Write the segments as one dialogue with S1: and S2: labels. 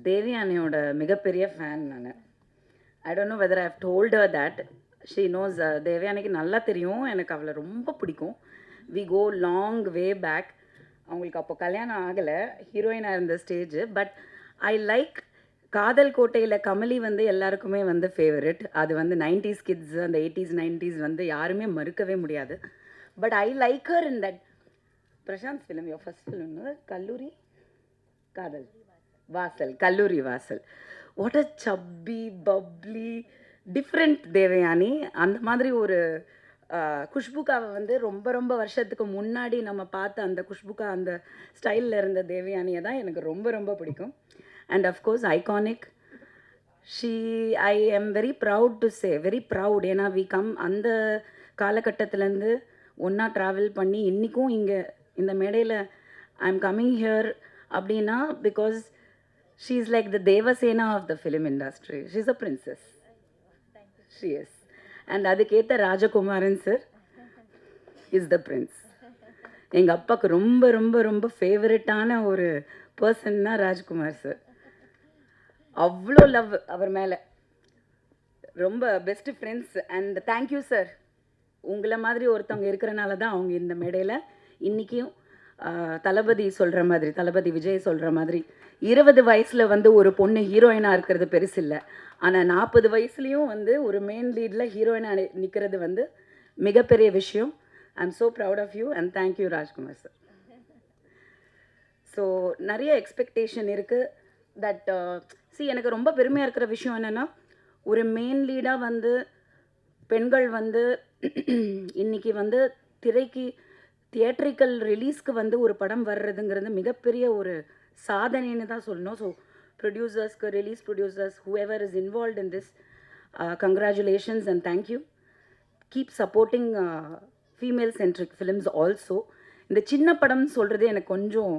S1: தேவியானியோட மிகப்பெரிய ஃபேன் நான். I don't know whether I have told her that. She knows. தேவியானிக்கு நல்லா தெரியும் எனக்கு அவளை ரொம்ப பிடிக்கும். We go long way back. அவங்களுக்கு அப்போ கல்யாணம் ஆகலை, ஹீரோயினாக இருந்த ஸ்டேஜ். பட் ஐ லைக் காதல் கோட்டையில் கமலி வந்து எல்லாருக்குமே வந்து ஃபேவரட். அது வந்து 90s கிட்ஸ், அந்த 80s 90s வந்து யாருமே மறுக்கவே முடியாது. But I like her in that Prashanth film, your first film கல்லூரி காதல் வாசல், கல்லூரி வாசல். வாட் அ சப்பி பப்ளி டிஃப்ரெண்ட் தேவயானி. அந்த மாதிரி ஒரு குஷ்புக்காவை வந்து ரொம்ப ரொம்ப வருஷத்துக்கு முன்னாடி நம்ம பார்த்த அந்த குஷ்புக்கா அந்த ஸ்டைலில் இருந்த தேவயானியை தான் எனக்கு ரொம்ப ரொம்ப பிடிக்கும். And of course iconic. She I am very proud to say, very proud. ஏன்னா வி கம் அந்த காலகட்டத்திலேருந்து ஒன்றா ட்ராவல் பண்ணி இன்றைக்கும் இங்கே இந்த மேடையில் ஐ எம் கம்மிங் ஹியர் அப்படின்னா because she is like the Devasena of the film industry. She is a princess. She yes. And அதுக்கேற்ற Rajakumaran sir is the prince. எங்கள் அப்பாவுக்கு ரொம்ப ரொம்ப ரொம்ப ஃபேவரட்டான ஒரு பர்சன்னா ராஜ்குமார் சார். அவ்வளோ லவ் அவர் மேலே. ரொம்ப best friends. And thank you sir. உங்களை மாதிரி ஒருத்தவங்க இருக்கிறனால தான் அவங்க இந்த மேடையில் இன்றைக்கும் தளபதி சொல்கிற மாதிரி, தளபதி விஜய் சொல்கிற மாதிரி 20 வயசில் வந்து ஒரு பொண்ணு ஹீரோயினாக இருக்கிறது பெருசு இல்லை. ஆனால் 40 வயசுலேயும் வந்து ஒரு மெயின் லீடில் ஹீரோயினாக நிற்கிறது வந்து மிகப்பெரிய விஷயம். I am so proud of you and thank you Rajkumar sir. So நிறைய எக்ஸ்பெக்டேஷன் இருக்குது. தட் எனக்கு ரொம்ப பெருமையாக இருக்கிற விஷயம் என்னென்னா, ஒரு மெயின் லீடாக வந்து பெண்கள் வந்து இன்றைக்கி வந்து திரைக்கு தியேட்ரிக்கல் ரிலீஸ்க்கு வந்து ஒரு படம் வர்றதுங்கிறது மிகப்பெரிய ஒரு சாதனைன்னு தான் சொல்லணும். ஸோ ப்ரொடியூசர்ஸ்க்கு, release producers, whoever is involve in this, congratulations and thank you. Keep supporting female centric films also. இந்த சின்ன படம்னு சொல்கிறது எனக்கு கொஞ்சம்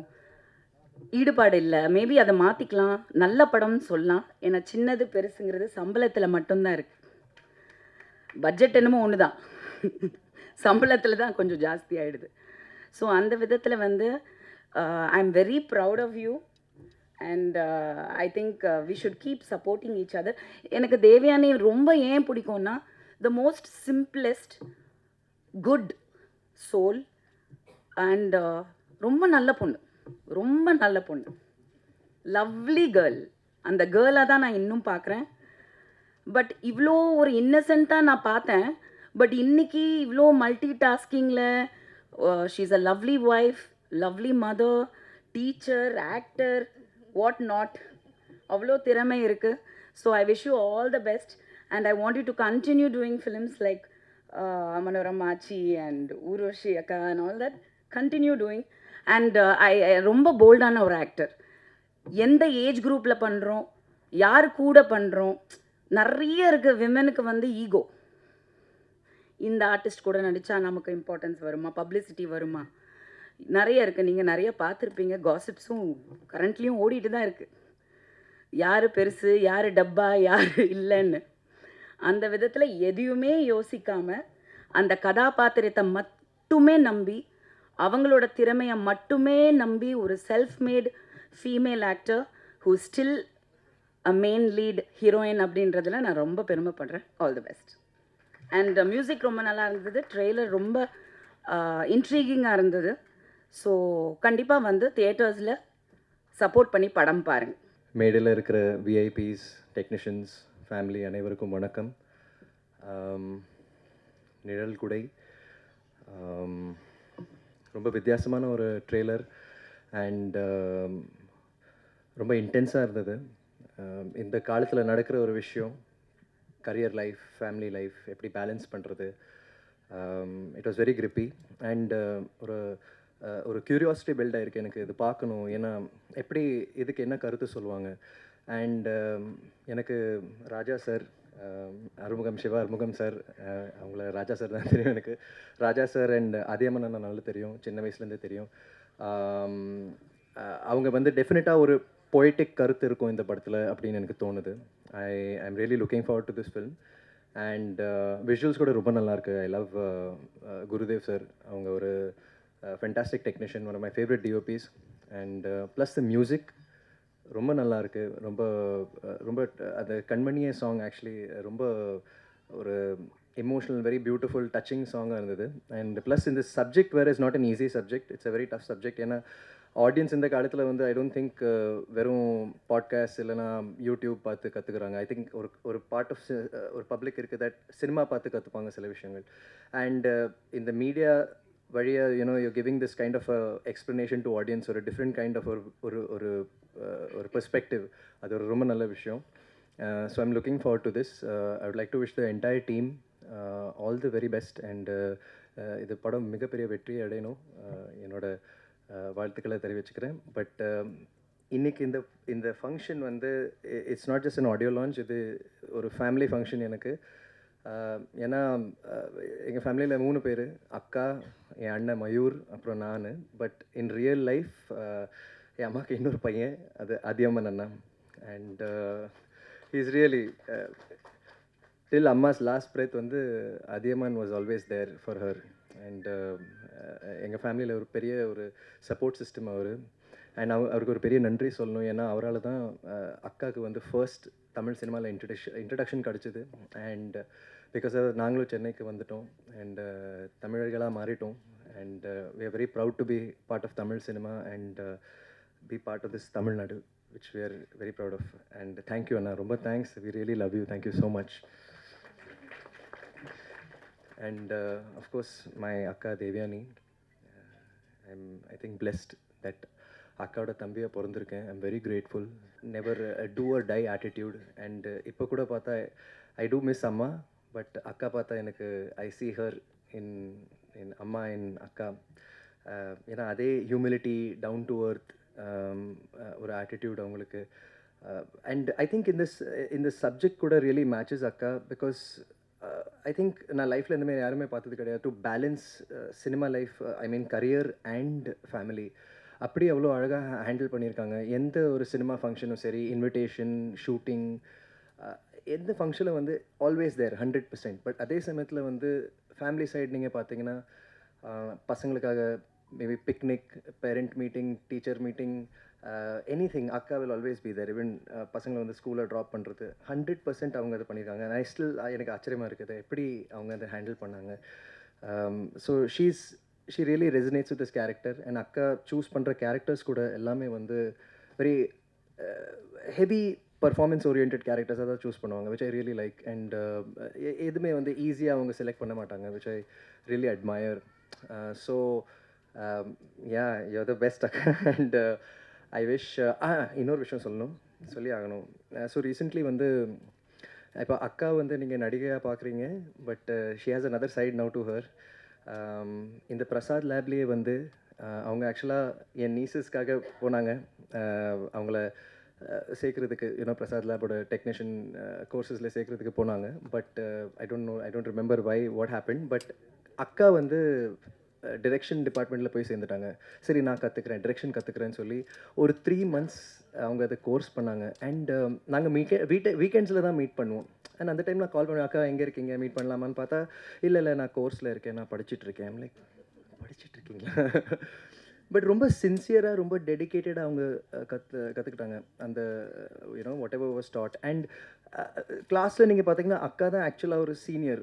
S1: ஈடுபாடு இல்லை. மேபி அதை மாற்றிக்கலாம், நல்ல படம்னு சொல்லலாம். ஏன்னா சின்னது பெருசுங்கிறது சம்பளத்தில் மட்டும்தான் இருக்குது. பட்ஜெட் என்னமோ ஒன்று தான், சம்பளத்தில் தான் கொஞ்சம் ஜாஸ்தி ஆகிடுது. ஸோ அந்த விதத்தில் வந்து I am very proud of you and I think we should keep supporting each other. எனக்கு தேவயானி ரொம்ப ஏன் பிடிக்கும்னா, the most simplest good soul and ரொம்ப நல்ல பொண்ணு, ரொம்ப நல்ல பொண்ணு, லவ்லி கேர்ள். அந்த கேர்ளாக தான் நான் இன்னும் பார்க்குறேன். பட் இவ்வளோ ஒரு இன்னசென்ட்டாக நான் பார்த்தேன். பட் இன்றைக்கி இவ்வளோ மல்டி டாஸ்கிங்கில் she is a lovely wife, lovely mother, teacher, actor, what not. அவ்வளோ திறமை இருக்குது. So I wish you all the best and I want you to continue doing films like மனோரமாச்சி அண்ட் ஊர்வஷி அக்கா and all that. Continue doing. And ரொம்ப போல்டான ஒரு actor. எந்த age குரூப்பில் பண்ணுறோம், யார் கூட பண்ணுறோம், நிறைய இருக்குது. விமனுக்கு வந்து ஈகோ. இந்த ஆர்டிஸ்ட் கூட நடித்தா நமக்கு இம்பார்ட்டன்ஸ் வருமா, பப்ளிசிட்டி வருமா, நிறைய இருக்குது. நீங்கள் நிறைய பார்த்துருப்பீங்க. காசிப்ஸும் கரண்ட்லேயும் ஓடிட்டு தான் இருக்குது. யார் பெருசு, யார் டப்பா, யார் இல்லைன்னு. அந்த விதத்தில் எதையுமே யோசிக்காமல் அந்த கதாபாத்திரத்தை மட்டுமே நம்பி, அவங்களோட திறமையை மட்டுமே நம்பி ஒரு self made female actor who still a main lead heroine அப்படின்றதுல நான் ரொம்ப பெருமைப்படுறேன். All the best. And music ரொம்ப நல்லா இருந்தது. ட்ரெய்லர் ரொம்ப இன்ட்ரீகிங்காக இருந்தது. ஸோ கண்டிப்பாக வந்து தியேட்டர்ஸில் சப்போர்ட் பண்ணி படம் பாருங்கள்.
S2: மேடையில் இருக்கிற விஐபிஸ், டெக்னீஷியன்ஸ், ஃபேமிலி அனைவருக்கும் வணக்கம். நிழல் குடை ரொம்ப வித்தியாசமான ஒரு ட்ரெய்லர் அண்ட் ரொம்ப இன்டென்ஸாக இருந்தது. இந்த காலத்தில் நடக்கிற ஒரு விஷயம், கரியர் லைஃப், ஃபேமிலி லைஃப் எப்படி பேலன்ஸ் பண்ணுறது. It was very creepy and ஒரு க்யூரியாசிட்டி பில்ட் ஆகிருக்கு எனக்கு இது பார்க்கணும். ஏன்னா எப்படி இதுக்கு என்ன கருத்து சொல்லுவாங்க. அண்ட் எனக்கு ராஜா சார், அறுமுகம் சிவா அறுமுகம் சார், அவங்கள ராஜா சார் தான் தெரியும் எனக்கு. ராஜா சார் அண்ட் அதியமன் அண்ணா நல்லா தெரியும், சின்ன வயசுலேருந்தே தெரியும். அவங்க வந்து டெஃபினட்டாக ஒரு பொய்டிக் கருத்து இருக்கும் இந்த படத்தில் அப்படின்னு எனக்கு தோணுது. I am really looking forward to this film. And visuals கூட ரொம்ப நல்லாயிருக்கு. I love Gurudev sir. அவங்க ஒரு fantastic technician, one of my favourite DOPs. And plus the music ரொம்ப நல்லா இருக்கு. ரொம்ப ரொம்ப அந்த கண்மணியே சாங் ஆக்சுவலி ரொம்ப ஒரு எமோஷனல் வெரி பியூட்டிஃபுல் டச்சிங் சாங்காக இருந்தது. அண்ட் ப்ளஸ் இந்த subject where is not an easy subject. It's a very tough subject. ஏன்னா ஆடியன்ஸ் இந்த காலத்தில் வந்து ஐ டோன்ட் திங்க் வெறும் பாட்காஸ்ட் இல்லைனா யூடியூப் பார்த்து கற்றுக்குறாங்க. ஐ திங்க் ஒரு ஒரு பார்ட் ஆஃப் ஒரு பப்ளிக் இருக்குது தட் சினிமா பார்த்து கற்றுப்பாங்க சில விஷயங்கள். அண்ட் இந்த மீடியா வழியா you're giving this kind of a explanation to audience ஒரு டிஃப்ரெண்ட் கைண்ட் ஆஃப் ஒரு ஒரு ஒரு ஒரு பெர்ஸ்பெக்டிவ். அது ஒரு ரொம்ப நல்ல விஷயம். So I'm looking forward to this. I would like to wish the entire team all the very best. And இது படம் மிகப்பெரிய வெற்றி அடையணும் என்னோட வாழ்த்துக்களை தெரிவிச்சுக்கிறேன். பட் இன்றைக்கி இந்த இந்த ஃபங்க்ஷன் வந்து it's not just an audio launch. இது ஒரு ஃபேமிலி ஃபங்க்ஷன் எனக்கு. ஏன்னா எங்கள் ஃபேமிலியில் 3 பேர், அக்கா, என் அண்ணன் மயூர், அப்புறம் நான். பட் இன் ரியல் லைஃப் என் அம்மாவுக்கு இன்னொரு பையன், அது அதியம்மன் அண்ணா. அண்ட் இஸ் ரியலி டில் அம்மாஸ் லாஸ்ட் பிரெத் வந்து Athiyaman was always there for her. And எங்கள் ஃபேமிலியில் ஒரு பெரிய ஒரு சப்போர்ட் சிஸ்டம் அவர். அண்ட் அவருக்கு ஒரு பெரிய நன்றி சொல்லணும். ஏன்னா அவரால் தான் அக்காவுக்கு வந்து ஃபர்ஸ்ட் தமிழ் சினிமாவில் இன்ட்ரடக்ஷன் கிடச்சிது. அண்ட் பிகாஸ் நாங்களும் சென்னைக்கு வந்துட்டோம் அண்ட் தமிழர்களாக மாறிட்டோம். And we are very proud to be part of Tamil cinema and be part of this Tamil Nadu which we are very proud of. And thank you, Anna. Romba thanks. We really love you. Thank you so much. And of course, my Akka Devyani. I think blessed that அக்காவோட தம்பியை பிறந்திருக்கேன். I'm very grateful. Never do or die attitude. And இப்போ கூட பார்த்தா I do miss அம்மா. But அக்கா பார்த்தா எனக்கு ஐ சி ஹர் இன் இன் அம்மா இன் அக்கா. ஏன்னா அதே ஹியூமிலிட்டி, டவுன் டு எர்த் ஒரு ஆட்டிடியூட் அவங்களுக்கு. அண்ட் ஐ திங்க் இந்த சப்ஜெக்ட் கூட ரியலி மேட்சஸ் அக்கா. பிகாஸ் ஐ திங்க் நான் லைஃப்பில் இந்தமாதிரி யாருமே பார்த்தது கிடையாது. To balance cinema life, I mean career and family, அப்படி அவ்வளோ அழகாக ஹேண்டில் பண்ணியிருக்காங்க. எந்த ஒரு சினிமா ஃபங்க்ஷனும் சரி, இன்விடேஷன், ஷூட்டிங், எந்த ஃபங்க்ஷனில் வந்து ஆல்வேஸ் தேர் 100%. பட் அதே சமயத்தில் வந்து ஃபேமிலி சைடு நீங்கள் பார்த்தீங்கன்னா பசங்களுக்காக maybe picnic, parent meeting, teacher meeting, anything, அக்கா will always be there. Even பசங்களை வந்து ஸ்கூலில் ட்ராப் பண்ணுறது 100% அவங்க அதை பண்ணியிருக்காங்க. நான் ஸ்டில் எனக்கு ஆச்சரியமாக இருக்குது எப்படி அவங்க அதை ஹேண்டில் பண்ணாங்க. So she really resonates with this character. And அக்கா சூஸ் பண்ணுற கேரக்டர்ஸ் கூட எல்லாமே வந்து வெரி ஹெவி பர்ஃபார்மன்ஸ் ஓரியன்ட் கேரக்டர்ஸாக தான் சூஸ் பண்ணுவாங்க, which I really like. And எதுவுமே வந்து ஈஸியாக அவங்க செலக்ட் பண்ண மாட்டாங்க, which I really admire. So yeah, you're the best அக்கா. அண்ட் ஐ விஷ் இன்னொரு விஷயம் சொல்லி ஆகணும். ஸோ ரீசெண்ட்லி வந்து இப்போ அக்கா வந்து நீங்கள் நடிகையாக பார்க்குறீங்க. But she has another side now to her. இந்த பிரசாத் லேப்லேயே வந்து அவங்க ஆக்சுவலாக என் நீசஸ்க்காக போனாங்க. அவங்கள சேர்க்குறதுக்கு பிரசாத் லேபோட டெக்னீஷியன் கோர்சஸில் சேர்க்குறதுக்கு போனாங்க. But I don't remember why what happen. But அக்கா வந்து டிரெக்ஷன் டிபார்ட்மெண்ட்டில் போய் சேர்ந்துட்டாங்க. சரி, நான் டிரெக்ஷன் கற்றுக்கிறேன்னு சொல்லி ஒரு 3 months அவங்க அதை கோர்ஸ் பண்ணாங்க. அண்ட் நாங்கள் வீக்கெண்ட்ஸில் தான் மீட் பண்ணுவோம். அண்ட் அந்த டைம் நான் கால் பண்ணுவேன், அக்கா எங்கே இருக்கீங்க, மீட் பண்ணலாமான்னு பார்த்தா, இல்லை நான் கோர்ஸில் இருக்கேன், நான் படிச்சுட்ருக்கேன். லைக், படிச்சுட்ருக்கீங்களா? பட் ரொம்ப சின்சியராக, ரொம்ப டெடிக்கேட்டடாக அவங்க கற்றுக்கிட்டாங்க அந்த what ever was dot. And கிளாஸில் நீங்கள் பார்த்தீங்கன்னா அக்கா தான் ஆக்சுவலாக ஒரு சீனியர்.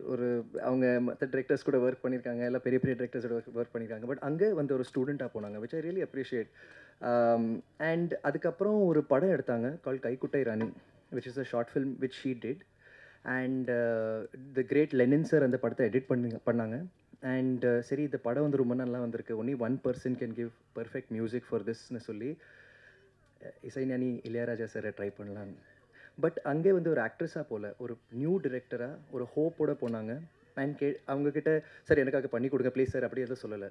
S2: அவங்க மற்ற டிரெக்டர்ஸ் கூட ஒர்க் பண்ணியிருக்காங்க, எல்லாம் பெரிய பெரிய டிரெக்டர்ஸோட ஒர்க் பண்ணியிருக்காங்க. பட் அங்கே வந்து ஒரு ஸ்டூடெண்ட்டாக போனாங்க, which I really appreciate. And அதுக்கப்புறம் ஒரு படம் எடுத்தாங்க call Kaikuttai Rani, which is a short film which she did. And the great Lenin sir அந்த படத்தை எடிட் பண்ணாங்க. அண்ட் சரி, இந்த படம் வந்து ரொம்ப நல்லா வந்திருக்கு, only 1 person can give perfect music for திஸ்ன்னு சொல்லி இசைஞானி இளையராஜா சாரை ட்ரை பண்ணலான்னு. பட் அங்கே வந்து ஒரு ஆக்ட்ரஸாக போல், ஒரு நியூ டிரெக்டராக ஒரு ஹோப்போடு போனாங்க. அண்ட் அவங்கக்கிட்ட, சார் எனக்காக பண்ணி கொடுங்க ப்ளீஸ் சார், அப்படி எதுவும் சொல்லலை.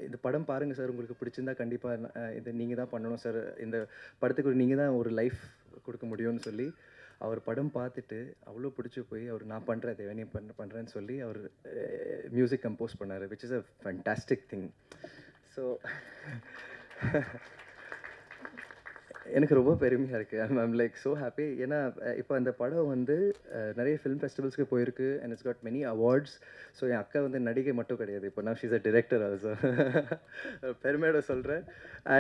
S2: இந்த படம் பாருங்கள் சார், உங்களுக்கு பிடிச்சிருந்தா கண்டிப்பாக இது நீங்கள் தான் பண்ணணும் சார், இந்த படத்துக்கு நீங்கள் தான் ஒரு லைஃப் கொடுக்க முடியும்னு சொல்லி அவர் படம் பார்த்துட்டு அவ்வளோ பிடிச்சி போய் அவர் நான் பண்ணுறேன் தேவனி பண்ணுறேன்னு சொல்லி அவர் மியூசிக் கம்போஸ் பண்ணார், which is a fantastic thing. So எனக்கு ரொம்ப பெருமையாக இருக்குது. I'm like so happy. ஏன்னா இப்போ அந்த படம் வந்து நிறைய ஃபிலிம் ஃபெஸ்டிவல்ஸ்க்கு போயிருக்கு and it's got many awards. So என் அக்கா வந்து நடிகை மட்டும் கிடையாது, இப்போ நான் ஷீஸ் அ டிரெக்டர் ஆல்சோ. பெருமையோட சொல்கிறேன்.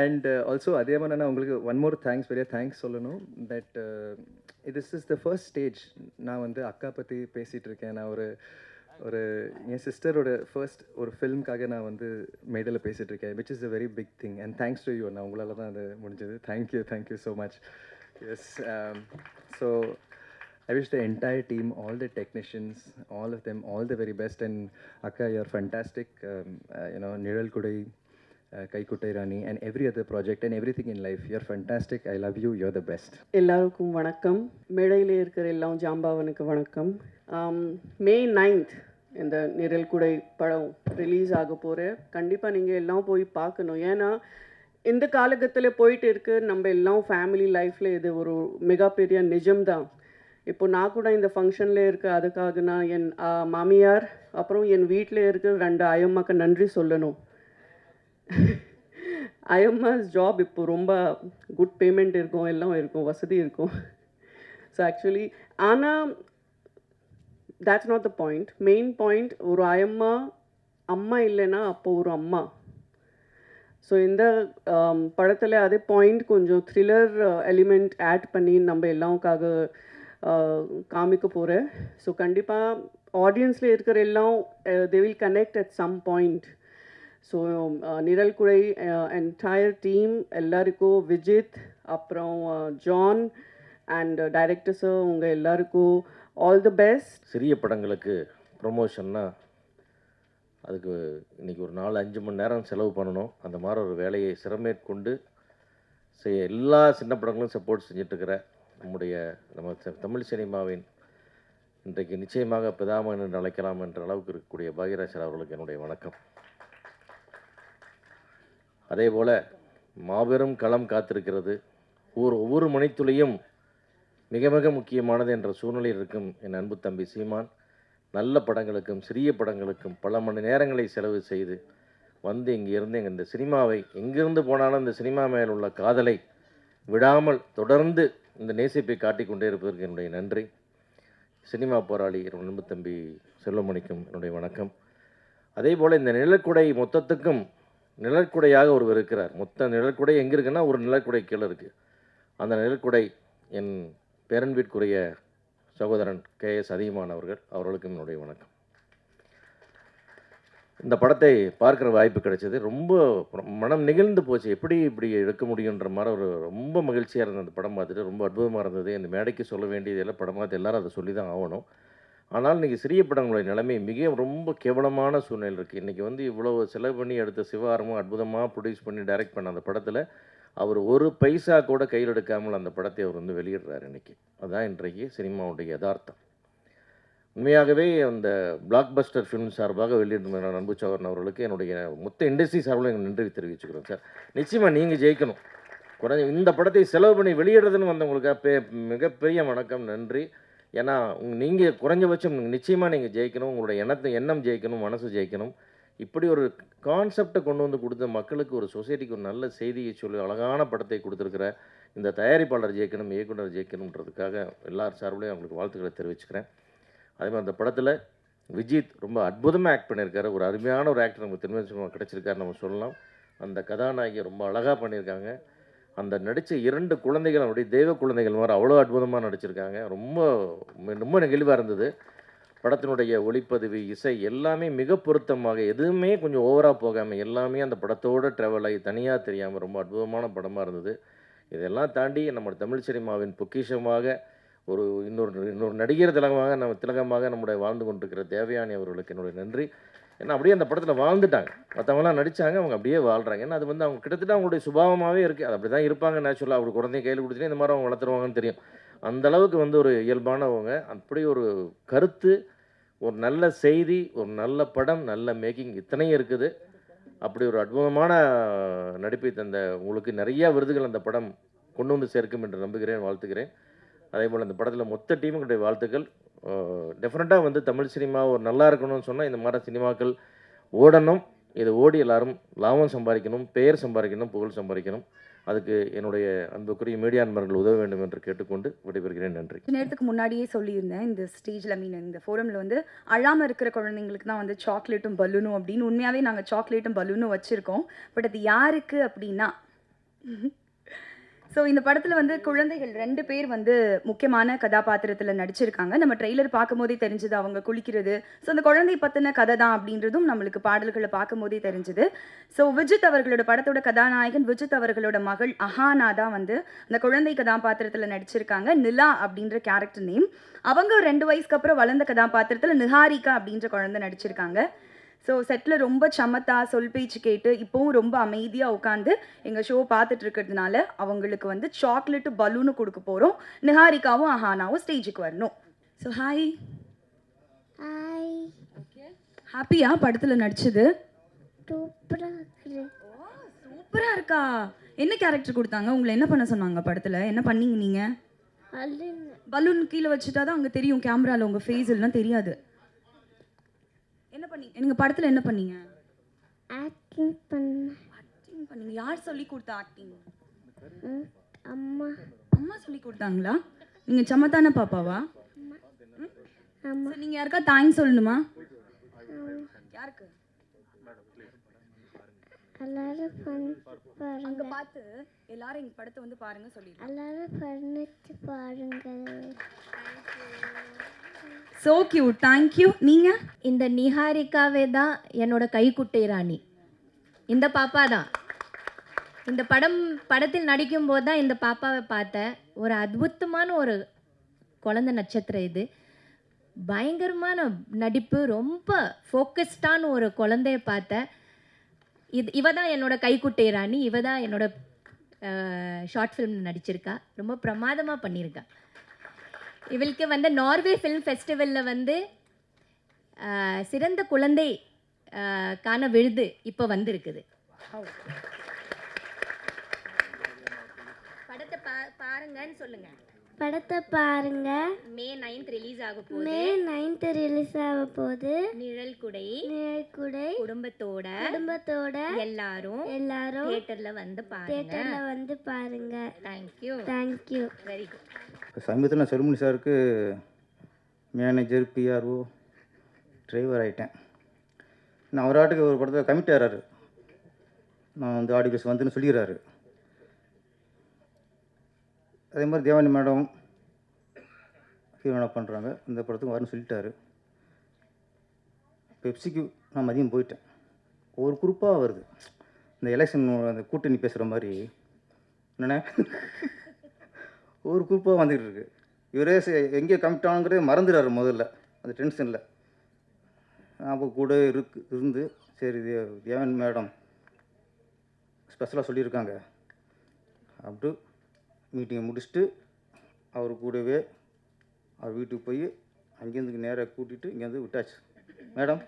S2: அண்ட் ஆல்சோ அதே மாதிரி நான் உங்களுக்கு ஒன் மோர் தேங்க்ஸ், பெரிய தேங்க்ஸ் சொல்லணும். That this is the first stage நான் வந்து அக்கா பற்றி பேசிகிட்டு இருக்கேன். நான் ஒரு ஒரு என் சிஸ்டரோட ஃபர்ஸ்ட் ஒரு ஃபிலிம்காக நான் வந்து மேடையில் பேசிகிட்டு இருக்கேன், which is a very big thing. And thanks to you. நான் உங்களால் தான் அது முடிஞ்சது. Thank you so much. Yes, so I wish the entire team, all the technicians, all of them, all the very best. And Akka, you're fantastic. Niral Kudai, Kaikuttai Rani, and every other project and everything in life. You're fantastic. I love you. You're the best.
S3: எல்லாருக்கும் வணக்கம். மேடையில் இருக்கிற எல்லாம் ஜாம்பாவனுக்கு வணக்கம். மே 9th இந்த நிழல் குடை படம் ரிலீஸ் ஆக போகிறேன். கண்டிப்பாக நீங்கள் எல்லாம் போய் பார்க்கணும். ஏன்னா இந்த காலகட்டத்தில் போயிட்டு இருக்கு நம்ம எல்லாம் ஃபேமிலி லைஃப்பில் இது ஒரு மிகப்பெரிய நிஜம்தான். இப்போ நான் கூட இந்த ஃபங்க்ஷனில் இருக்க, அதுக்காக நான் என் மாமியார் அப்புறம் என் வீட்டில் இருக்கிற 2 அயம்மாக்கு நன்றி சொல்லணும். அயம்மாஸ் ஜாப் இப்போ ரொம்ப குட் பேமெண்ட் இருக்கும், எல்லாம் இருக்கும், வசதி இருக்கும். ஸோ ஆக்சுவலி ஆனால் that's not the point. Main point, ஒரு அம்மா இல்லைன்னா அப்போ ஒரு அம்மா. ஸோ இந்த படத்தில் அதே பாயிண்ட் கொஞ்சம் த்ரில்லர் எலிமெண்ட் ஆட் பண்ணி நம்ம எல்லாவுக்காக காமிக்க போகிறேன். ஸோ கண்டிப்பாக ஆடியன்ஸில் இருக்கிற எல்லாம் they will connect at some point. So Nizhal Kudai entire team எல்லாருக்கும், விஜித் அப்புறம் ஜான் அண்ட் டைரக்டர்ஸு உங்கள் எல்லாருக்கும் ஆல் தி பெஸ்ட்.
S4: சிறிய படங்களுக்கு ப்ரொமோஷன்னா அதுக்கு இன்றைக்கி ஒரு 4-5 மணி நேரம் செலவு பண்ணணும். அந்த மாதிரி ஒரு வேலையை சிரமேற்கொண்டு செய்ய எல்லா சின்ன படங்களும் சப்போர்ட் செஞ்சிட்ருக்கிற நம்ம தமிழ் சினிமாவின் இன்றைக்கு நிச்சயமாக பிதாமகன் என்று அழைக்கலாம் என்ற அளவுக்கு இருக்கக்கூடிய பாக்யராஜ் அவர்களுக்கு என்னுடைய வணக்கம். அதே போல் மாபெரும் களம் காத்திருக்கிறது. ஒவ்வொரு மணித்துளியும் மிக மிக முக்கியமானது என்ற சூழ்நிலையில் இருக்கும் என் அன்பு தம்பி சீமான் நல்ல படங்களுக்கும் சிறிய படங்களுக்கும் பல மணி நேரங்களை செலவு செய்து வந்து இங்கிருந்து இந்த சினிமாவை எங்கிருந்து போனாலும் இந்த சினிமா மேல் உள்ள காதலை விடாமல் தொடர்ந்து இந்த நேசிப்பை காட்டிக்கொண்டே இருப்பதற்கு என்னுடைய நன்றி. சினிமா போராளி என் அன்பு தம்பி செல்வமணிக்கும் என்னுடைய வணக்கம். அதே போல் இந்த நிழற்குடை மொத்தத்துக்கும் நிழற்குடையாக ஒருவர் இருக்கிறார். மொத்த நிழற்குடை எங்கே இருக்குன்னா ஒரு நிழற்குடை கீழே இருக்குது. அந்த நிழற்குடை என் பேரன்பிற்குரிய சகோதரன் KS அதிகமான் அவர்களுக்கும் என்னுடைய வணக்கம். இந்த படத்தை பார்க்குற வாய்ப்பு கிடைச்சது. ரொம்ப மனம் நெகிழ்ந்து போச்சு. எப்படி இப்படி எடுக்க முடியுன்ற மாதிரி ரொம்ப மகிழ்ச்சியாக இருந்தது. அந்த படம் பார்த்துட்டு ரொம்ப அற்புதமாக இருந்தது. இந்த மேடைக்கு சொல்ல வேண்டியதெல்லாம் படம் பார்த்து எல்லோரும் அதை சொல்லி தான் ஆகணும். ஆனால் இன்றைக்கி சிறிய படங்களுடைய நிலைமை ரொம்ப கேவலமான சூழ்நிலை இருக்குது. இன்றைக்கி வந்து இவ்வளோ செலவு பண்ணி எடுத்த சிவாரமும் அற்புதமாக ப்ரொடியூஸ் பண்ணி டைரக்ட் பண்ண அந்த படத்தில் அவர் ஒரு பைசா கூட கையில் எடுக்காமல் அந்த படத்தை அவர் வந்து வெளியிடுறார் இன்றைக்கி. அதுதான் இன்றைக்கு சினிமாவுடைய யதார்த்தம். உண்மையாகவே அந்த பிளாக் பஸ்டர் ஃபிலிம் சார்பாக வெளியிடுற அன்பு சகோதரன் அவர்களுக்கு என்னுடைய மொத்த இண்டஸ்ட்ரி சார்பில் எங்கள் நன்றி தெரிவிச்சுக்கிறோம் சார். நிச்சயமாக நீங்கள் ஜெயிக்கணும். இந்த படத்தை செலவு பண்ணி வெளியிடுறதுன்னு வந்தவங்களுக்கு மிகப்பெரிய வணக்கம், நன்றி. ஏன்னா நீங்கள் குறைஞ்சபட்சம் நிச்சயமாக நீங்கள் ஜெயிக்கணும். உங்களுடைய எண்ணம் ஜெயிக்கணும், மனசு ஜெயிக்கணும். இப்படி ஒரு கான்செப்டை கொண்டு வந்து கொடுத்த மக்களுக்கு, ஒரு சொசைட்டிக்கு ஒரு நல்ல செய்தியை சொல்லி அழகான படத்தை கொடுத்துருக்கிற இந்த தயாரிப்பாளர் ஜெயிக்கணும், இயக்குனர் ஜெயிக்கணுன்றதுக்காக எல்லார் சார்பிலையும் அவங்களுக்கு வாழ்த்துக்களை தெரிவிச்சுக்கிறேன். அதே மாதிரி அந்த படத்தில் விஜித் ரொம்ப அற்புதமாக ஆக்ட் பண்ணியிருக்காரு. ஒரு அருமையான ஒரு ஆக்டர் நமக்கு திரும்ப கிடச்சிருக்காரு நம்ம சொல்லலாம். அந்த கதாநாயகி ரொம்ப அழகாக பண்ணியிருக்காங்க. அந்த நடித்த 2 குழந்தைகள் அவருடைய தெய்வ குழந்தைகள் மாதிரி அவ்வளோ அற்புதமாக நடிச்சிருக்காங்க. ரொம்ப ரொம்ப நெகிழ்வாக இருந்தது. படத்தினுடைய ஒளிப்பதிவு, இசை எல்லாமே மிக பொருத்தமாக, எதுவுமே கொஞ்சம் ஓவராக போகாமல் எல்லாமே அந்த படத்தோடு ட்ராவல் ஆகி தனியாக தெரியாமல் ரொம்ப அற்புதமான படமாக இருந்தது. இதெல்லாம் தாண்டி நம்ம தமிழ் சினிமாவின் பொக்கிஷமாக இன்னொரு நடிகர் திலகமாக நம்முடைய வாழ்ந்து கொண்டிருக்கிற தேவயானி அவர்களுக்கு என்னுடைய நன்றி. ஏன்னா அப்படியே அந்த படத்தில் வாழ்ந்துட்டாங்க. மற்றவங்களாம் நடித்தாங்க, அவங்க அப்படியே வாழ்கிறாங்க. ஏன்னா அது வந்து அவங்க கிட்டத்தட்ட அவங்களுடைய சுபாவமாகவே இருக்குது. அது அப்படி தான் இருப்பாங்க நேச்சுரலாக. அவங்க குழந்தைய கையில் கொடுத்துட்டு இந்த மாதிரி அவங்க வளர்த்துருவாங்கன்னு தெரியும். அந்தளவுக்கு வந்து ஒரு இயல்பானவங்க. அப்படி ஒரு கருத்து, ஒரு நல்ல செய்தி, ஒரு நல்ல படம், நல்ல மேக்கிங் இத்தனையும் இருக்குது. அப்படி ஒரு அற்புதமான நடிப்பை தந்த உங்களுக்கு நிறையா விருதுகள் அந்த படம் கொண்டு வந்து சேர்க்கும் என்று நம்புகிறேன், வாழ்த்துக்கிறேன். அதே போல் அந்த படத்தில் மொத்த டீமுக்குடைய வாழ்த்துக்கள். டெஃபினட்டாக வந்து தமிழ் சினிமா ஒரு நல்லா இருக்கணும்னு சொன்னால் இந்த மாதிரி சினிமாக்கள் ஓடணும். இது ஓடி எல்லோரும் லாபம் சம்பாதிக்கணும், பெயர் சம்பாதிக்கணும், புகழ் சம்பாதிக்கணும். அதுக்கு என்னுடைய அன்புக்குரிய மீடியா நண்பர்கள் உதவ வேண்டும் என்று கேட்டுக்கொண்டு விடைபெறுகிறேன். நன்றி.
S1: கொஞ்ச நேரத்துக்கு முன்னாடியே சொல்லியிருந்தேன் இந்த ஸ்டேஜில் இந்த ஃபோரமில் வந்து அழாமல் இருக்கிற குழந்தைங்களுக்கு தான் வந்து சாக்லேட்டும் பலூனும் அப்படின்னு. உண்மையாகவே நாங்கள் சாக்லேட்டும் பலூனும் வச்சுருக்கோம். பட் அது யாருக்கு அப்படின்னா, ஸோ இந்த படத்தில் வந்து குழந்தைகள் 2 பேர் வந்து முக்கியமான கதாபாத்திரத்தில் நடிச்சிருக்காங்க. நம்ம ட்ரெய்லர் பார்க்கும்போதே தெரிஞ்சுது அவங்க குளிக்கிறது. ஸோ அந்த குழந்தை பற்றின கதை தான் அப்படின்றதும் நம்மளுக்கு பாடல்களை பார்க்கும்போதே தெரிஞ்சுது. ஸோ விஜித் அவர்களோட படத்தோட கதாநாயகன் விஜித் அவர்களோட மகள் அஹானா தான் வந்து அந்த குழந்தை கதாபாத்திரத்தில் நடிச்சிருக்காங்க. நிலா அப்படின்ற கேரக்டர் நேம். அவங்க 2 வயசுக்கு அப்புறம் வளர்ந்த கதாபாத்திரத்தில் நிஹாரிகா அப்படின்ற குழந்தை நடிச்சிருக்காங்க. ஸோ செட்டில் ரொம்ப சமத்தா சொல் பேச்சு கேட்டு இப்போவும் ரொம்ப அமைதியாக உட்காந்து எங்கள் ஷோ பார்த்துட்டு இருக்கிறதுனால அவங்களுக்கு வந்து சாக்லேட்டு பலூனு கொடுக்க போகிறோம். நிஹாரிகாவும் அஹானாவும் ஸ்டேஜுக்கு வரணும். So hi.
S5: ஹாய்.
S1: ஓகே, ஹாப்பியா படத்தில் நடிச்சது? சூப்பராக இருக்கா. என்ன கேரக்டர் கொடுத்தாங்க உங்களை? என்ன பண்ண சொன்னாங்க படத்தில்? என்ன பண்ணீங்க நீங்கள்? பலூன் கீழே வச்சுட்டா தான் அங்கே தெரியும் கேமராவில் உங்கள் ஃபேஸ் எல்லாம் தெரியாது. என்ன பண்ணீங்க நீங்கள் படத்தில்? என்ன பண்ணீங்க?
S5: ஆக்டிங் பண்ணேன்.
S1: ஆக்டிங் பண்ணீங்க. யார் சொல்லி கொடுத்தா ஆக்டிங்?
S5: அம்மா.
S1: அம்மா சொல்லி கொடுத்தாங்களா? நீங்கள் சமத்தான பாப்பாவா?
S5: அம்மா.
S1: சரி, நீங்கள் யாருக்கா தேங்க்ஸ் சொல்லணுமா? யாருக்கு?
S5: எல்லாரும் பாருங்க.
S1: அங்கே பார்த்து எல்லாரும் எங்கள் படத்தை வந்து பாருங்க சொல்லிடுங்க.
S5: எல்லாரும் பண்ணிட்டு பாருங்க.
S1: So cute. தேங்க்யூ. நீங்கள்?
S6: இந்த நிஹாரிகாவே தான் என்னோட கைக்குட்டை ராணி. இந்த பாப்பா தான். இந்த படத்தில் நடிக்கும்போது தான் இந்த பாப்பாவை பார்த்தேன். ஒரு அற்புதமான ஒரு குழந்தை நட்சத்திரம் இது. பயங்கரமான நடிப்பு, ரொம்ப ஃபோக்கஸ்டான ஒரு குழந்தைய பார்த்தேன். இவ தான் என்னோட கைக்குட்டை ராணி. இவ தான் என்னோட ஷார்ட் ஃபிலிம் நடிச்சிருக்கா. ரொம்ப பிரமாதமாக பண்ணியிருக்கா. இவளுக்கு வந்து நார்வே ஃபிலிம் ஃபெஸ்டிவலில் வந்து சிறந்த குழந்தை கான விருது இப்போ வந்திருக்குது. படத்தை பாருங்கன்னு சொல்லுங்க.
S5: படத்தை பாருங்க.
S6: May 9th ரிலீஸ் ஆக போகுது.
S5: May 9th ரிலீஸ் ஆக போகுது.
S6: நிழல் குடை
S5: குடும்பத்தோட
S6: எல்லாரும் தியேட்டர்ல வந்து பாருங்க.
S5: தேங்க்யூ.
S6: Very good.
S7: சமீபத்தில் நான் செல்வமணி சாருக்கு மேனேஜர், பிஆர்ஓ, டிரைவர் ஆகிட்டேன். நான் அவராட்டுக்கு ஒரு படத்தில் கமிட் ஆகிறாரு. நான் வந்து ஆடியோஸ் வந்துன்னு சொல்லிடுறாரு. அதே மாதிரி தேவானி மேடம் ஹீரோனா பண்ணுறாங்க. இந்த படத்துக்கு வரணும்னு சொல்லிட்டாரு. பெப்சிக்கு நான் மதியம் போயிட்டேன். ஒரு குரூப்பாக வருது. இந்த எலெக்ஷன் அந்த கூட்டணி பேசுகிற மாதிரி என்னென்ன ஒரு குரூப்பாக வந்துக்கிட்டு இருக்கு. இவரே எங்கே கமிட் ஆனுங்கிறதே மறந்துடுறாரு முதல்ல அந்த டென்ஷனில். அப்போ கூட இருந்து சரி தேவன் மேடம் ஸ்பெஷலாக சொல்லியிருக்காங்க அப்படி மீட்டிங்கை முடிச்சுட்டு அவர் கூடவே அவர் வீட்டுக்கு போய் அங்கேருந்து நேராக கூட்டிகிட்டு இங்கேருந்து விட்டாச்சு மேடம்.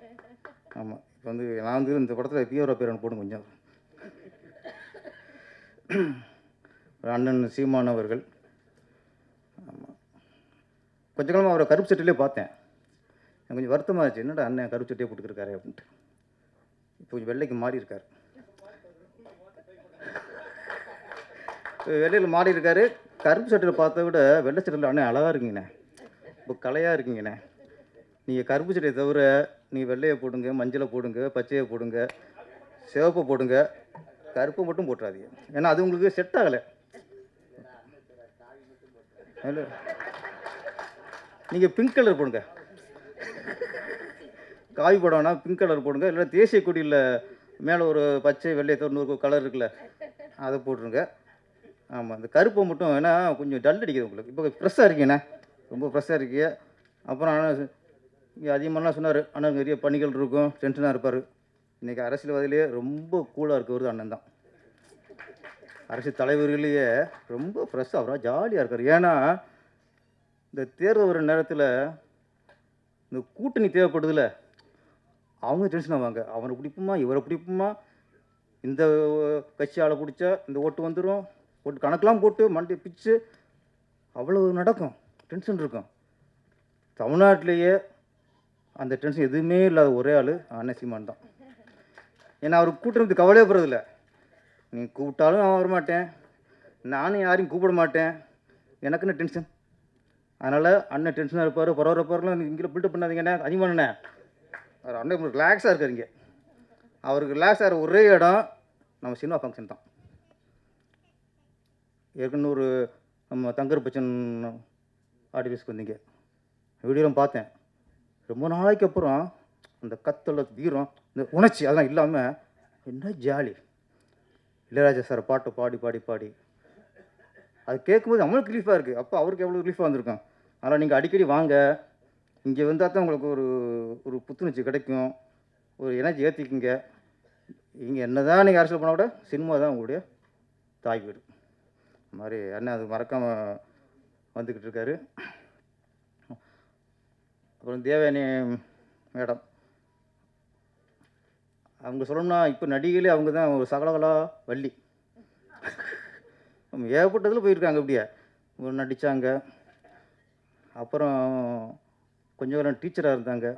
S7: ஆமாம், இப்போ வந்து நான் வந்து இந்த படத்தில் பிஆர்ஓ பேர் போடும் கொஞ்சம். அண்ணன் சீமான் அவர்கள். ஆமாம், கொஞ்ச காலமாக அவரை கருப்பு சட்டையிலே பார்த்தேன். எனக்கு கொஞ்சம் வருத்தமாக இருந்துச்சு, என்னடா அண்ணன் கருப்பு சட்டையே போட்டுருக்காரு அப்படின்ட்டு. இப்போ கொஞ்சம் வெள்ளைக்கு மாறி இருக்கார். வெள்ளையில் மாறி இருக்காரு. கருப்பு சட்டையில் பார்த்த விட வெள்ளை சட்டையில் அண்ணன் அழகாக இருக்கீங்கண்ணே, இப்போ கலையாக இருக்கீங்கண்ணே. நீங்கள் கருப்பு சட்டையை தவிர நீங்கள் வெள்ளையை போடுங்க, மஞ்சளை போடுங்க, பச்சையை போடுங்க, சிவப்பை போடுங்க, கருப்பை மட்டும் போட்டுறாதீங்க. ஏன்னா அது உங்களுக்கு செட் ஆகலை. இல்லை, நீங்கள் பிங்க் கலர் போடுங்க. காவி போடணும்னா பிங்க் கலர் போடுங்க. இல்லை தேசிய கொடியில் மேலே ஒரு பச்சை வெள்ளை தொண்ணூறு கலர் இருக்குல்ல, அதை போட்டுருங்க. ஆமாம், இந்த கருப்பை மட்டும் ஏன்னா கொஞ்சம் டல் அடிக்குது உங்களுக்கு. இப்போ ஃப்ரெஷ்ஷாக இருக்கீங்கண்ணே, ரொம்ப ஃப்ரெஷ்ஷாக இருக்கீங்க. அப்புறம் இங்கே அதிகமாகலாம் சொன்னார், அண்ணன் நிறைய பணிகள் இருக்கும், டென்ஷனாக இருப்பார். இன்றைக்கி அரசியல்வாதிலேயே ரொம்ப கூலாக இருக்கிறது அண்ணன் தான். அரசியல் தலைவர்களையே ரொம்ப ஃப்ரெஷ்ஷாக அவராக ஜாலியாக இருக்கார். ஏன்னா இந்த தேர்தல் வர நேரத்தில் இந்த கூட்டணி தேவைப்படுதில்ல, அவங்க டென்ஷன் ஆவாங்க. அவனை பிடிப்புமா, இவரை பிடிப்புமா, இந்த கட்சி ஆளை பிடிச்சா இந்த ஓட்டு வந்துடும், ஓட்டு கணக்கெலாம் போட்டு மண்டி பிச்சு அவ்வளோ நடக்கும், டென்ஷன் இருக்கும். தமிழ்நாட்டிலேயே அந்த டென்ஷன் எதுவுமே இல்லாத ஒரே ஆள் அண்ணன் சீமான் தான். ஏன்னா அவர் கூட்டணி கவலையே போகிறதில்ல. நீ கூப்பிட்டாலும் நான் வரமாட்டேன், நானும் யாரையும் கூப்பிட மாட்டேன், எனக்குன்னு டென்ஷன். அதனால் அண்ணன் டென்ஷனாக இருப்பார், பரவாயில்லாம் இங்கே பில்டப் பண்ணாதீங்கண்ணே, அதிகமானண்ணே. அவர் அண்ணன் ரிலாக்ஸாக இருக்கார். இங்கே அவருக்கு ரிலாக்ஸ் ஆகிற ஒரே இடம் நம்ம சினிமா ஃபங்க்ஷன் தான். ஏற்கனவே ஒரு நம்ம தங்கர் பச்சன் ஆடியன்ஸ்க்கு வந்தீங்க, வீடியோலாம் பார்த்தேன். ரொம்ப நாளைக்கு அப்புறம் அந்த கத்தல வீரம், இந்த உணர்ச்சி அதெல்லாம் இல்லாமல் என்ன ஜாலி. இளையராஜா சார் பாட்டை பாடி பாடி பாடி அது கேட்கும்போது நம்மளுக்கு ரிலீஃபாக இருக்குது. அப்போ அவருக்கு எவ்வளோ ரிலீஃபாக வந்திருக்கோம். அதனால் நீங்கள் அடிக்கடி வாங்க, இங்கே வந்தால் தான் உங்களுக்கு ஒரு ஒரு புத்துணர்ச்சி கிடைக்கும், ஒரு எனர்ஜி ஏற்றிக்கிங்க. இங்கே என்ன தான் நீங்கள் அரசியல் பண்ணால் கூட சினிமா தான் உங்களுடைய தாய் வீடு. அது மாதிரி அண்ணன் அது மறக்காமல் வந்துக்கிட்டு இருக்காரு. அப்புறம் தேவயானி மேடம், அவங்க சொல்லணும்னா இப்போ நடிகையிலே அவங்க தான் ஒரு சகலகலா வள்ளி. ஏகப்பட்டதில் போயிருக்காங்க. அப்படியே நடித்தாங்க. அப்புறம் கொஞ்சம் நேரம் டீச்சராக இருந்தாங்க.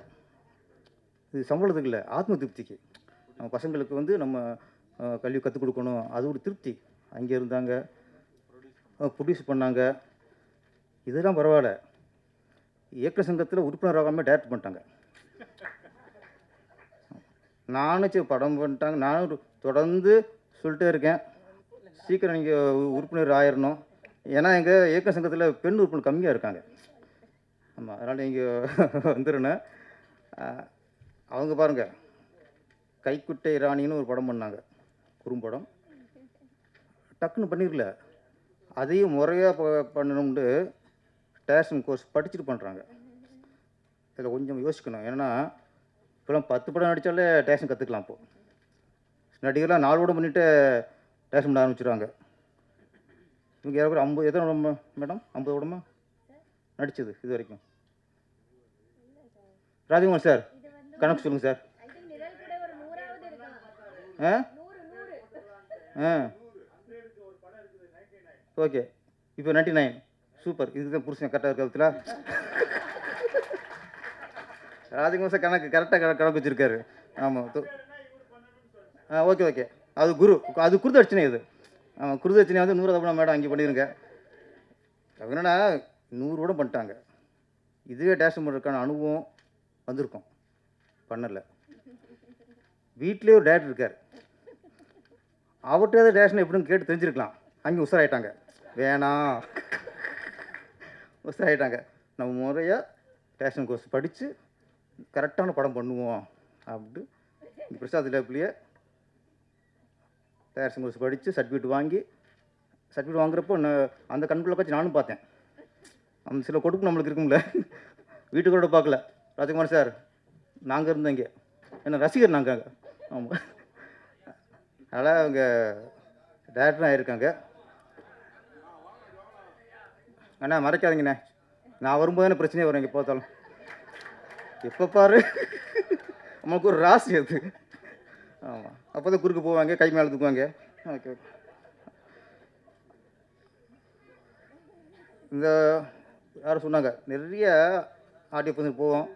S7: இது சம்பளத்துக்கு இல்லை, ஆத்ம திருப்திக்கு. நம்ம பசங்களுக்கு வந்து நம்ம கல்வி கற்றுக் கொடுக்கணும், அது ஒரு திருப்தி. அங்கே இருந்தாங்க, ப்ரொடியூஸ் பண்ணாங்க. இதெல்லாம் பரவாயில்ல. இயக்குனர் சங்கத்தில் உறுப்பினர் ஆகாமல் டைரக்ட் பண்ணிட்டாங்க. நானும் சரி படம் பண்ணிட்டாங்க, நானும் தொடர்ந்து சொல்லிட்டே இருக்கேன், சீக்கிரம் நீங்கள் உறுப்பினர் ஆயிடணும். ஏன்னா எங்கள் இயக்குனர் சங்கத்தில் பெண் உறுப்பினர் கம்மியாக இருக்காங்க. ஆமாம், அதனால் நீங்கள் வந்துருந்தேன். அவங்க பாருங்கள், கைக்குட்டை ராணின்னு ஒரு படம் பண்ணாங்க, குறும்படம். டக்குன்னு பண்ணிடல, அதையும் முறையாக பண்ணணும்னு டேரக்ஷன் கோர்ஸ் படிச்சுட்டு பண்ணுறாங்க. இதில் கொஞ்சம் யோசிக்கணும். ஏன்னா இப்போலாம் 10 படம் நடித்தாலே டேரக்ஷன் கற்றுக்கலாம். இப்போது நடிகர்லாம் 4 படம் பண்ணிவிட்டு டேரக்ஷன் பண்ண ஆரம்பிச்சிடுவாங்க. இவங்க யாரும் 50 எத்தனை படம் மேடம்? 50 படமா நடித்தது இது வரைக்கும்? ராஜகுமார் சார் கணக்கு சொல்லுங்கள் சார். ஓகே, இப்போ 99. சூப்பர், இதுக்கு தான் புருஷன் கரெக்டாக இருக்கிறதுல. ராஜகுமார் சார் கணக்கு கரெக்டாக கணக்கு வச்சுருக்காரு. ஆமாம். ஓகே ஓகே, அது குரு, அது குருதட்சணை. இது ஆமாம், குருதட்சணை வந்து 100 படம் மேடம் அங்கே பண்ணிடுங்க. என்னன்னா 100 படம் பண்ணிட்டாங்க. இதுவே டேரக்ஷன் பண்ணுறதுக்கான அனுபவம் வந்திருக்கும், பண்ணலை. வீட்டிலே ஒரு டேரக்டர் இருக்கார், அவர்கிட்ட டேரக்ஷன் எப்படின்னு கேட்டு தெரிஞ்சிருக்கலாம். அங்கே உஷாராயிட்டாங்க, வேணாம் உஷாராயிட்டாங்க. நம்ம முறையாக டேரக்ஷன் கோர்ஸ் படித்து கரெக்டான படம் பண்ணுவோம் அப்படின்ட்டு இங்கே பிரசாத் லேப்லேயே டேரக்ஷன் கோர்ஸ் படித்து சர்டிஃபிகேட் வாங்குறப்போ அந்த கண்குள்ளே வச்சு நானும் பார்த்தேன். அந்த சில கொடுப்பு நம்மளுக்கு இருக்கும்ல, வீட்டுக்கூட பார்க்கல. ராஜகுமார் சார் நாங்கள் இருந்தோம் இங்கே, என்ன ரசிகர் நாங்கள். ஆமாம், அதனால் அவங்க டேரக்டரும் ஆகியிருக்காங்க. அண்ணா மறைக்காதீங்கண்ணே, நான் வரும்போது தானே பிரச்சனையே வரும். இங்கே பார்த்தாலும் எப்போ பாரு நம்மளுக்கு ஒரு ராசி அது. ஆமாம், அப்போ தான் குறுக்கு போவாங்க, கை மேலே தூக்குவாங்க. Okay okay. இந்த யாரும் சொன்னாங்க, நிறைய ஆடியோ பசங்க போவோம்,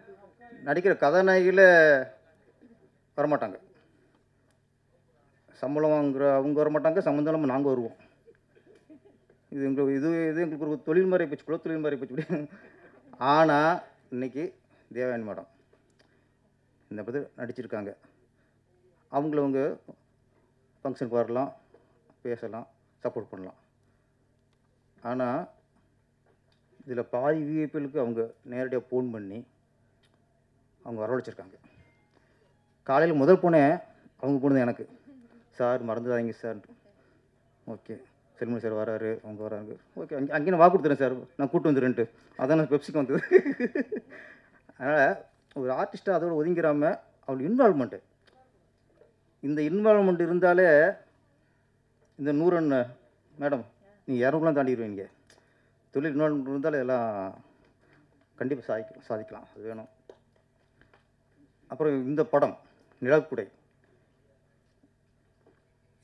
S7: நடிக்கிற கதாநாயகியில் வரமாட்டாங்க, சம்பளம் வாங்குகிற அவங்க வரமாட்டாங்க, சம்மந்தம் இல்லாமல் நாங்கள் வருவோம். இது எங்களுக்கு ஒரு தொழில் மாதிரி போச்சு, குல தொழில் மாதிரி போச்சு. ஆனால் இன்றைக்கி தேவயானி மேடம் இந்த பற்றி நடிச்சிருக்காங்க. அவங்கள ஃபங்க்ஷனுக்கு வரலாம், பேசலாம், சப்போர்ட் பண்ணலாம். ஆனால் இதில் பாதி விஐபிகளுக்கு அவங்க நேரடியாக ஃபோன் பண்ணி அவங்க வரவழைச்சிருக்காங்க. காலையில் முதல் போனேன், அவங்க போனது எனக்கு, சார் மறந்துடாதீங்க சார். ஓகே, செல்மணி சார் வராரு, அவங்க வராங்க. ஓகே, அங்கே நான் வாக்கு கொடுத்துறேன் சார், நான் கூப்பிட்டு வந்துடுறேன்ட்டு. அதான் நான் பெப்சிக்கு வந்தது. அதனால் ஒரு ஆர்டிஸ்ட்டாக அதோட ஒதுங்கிறாமல் அவள் இன்வால்வ்மெண்ட்டு, இந்த இன்வால்வ்மெண்ட் இருந்தாலே இந்த 100 மேடம் நீங்கள் 200 தாண்டிடுவீங்க. தொழில் இன்வால்வ்மெண்ட் இருந்தாலே எல்லாம் கண்டிப்பாக சாதிக்கலாம். அது வேணும். அப்புறம் இந்த படம் நிழற்குடை,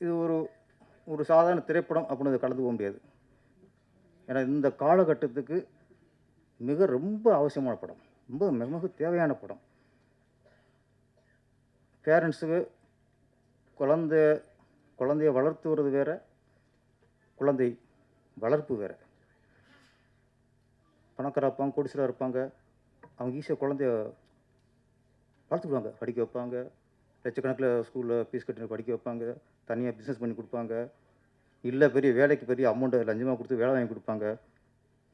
S7: இது ஒரு சாதாரண திரைப்படம் அப்படின்னு கலந்து போக முடியாது. ஏன்னா இந்த காலகட்டத்துக்கு ரொம்ப அவசியமான படம், மிக தேவையான படம். பேரண்ட்ஸுக்கு குழந்தைய வளர்த்து வருது வேறு, குழந்தை வளர்ப்பு வேறு. பணக்காரா இருப்பாங்க, கோடீஸ்வரராக இருப்பாங்க, அவங்க ஈஸியாக குழந்தைய வளர்த்துக்குவாங்க, படிக்க வைப்பாங்க, லட்சக்கணக்கில் ஸ்கூலில் ஃபீஸ் கட்டி படிக்க வைப்பாங்க, தனியாக பிஸ்னஸ் பண்ணி கொடுப்பாங்க, இல்லை பெரிய வேலைக்கு பெரிய அமௌண்ட்டை லஞ்சமாக கொடுத்து வேலை வாங்கி கொடுப்பாங்க.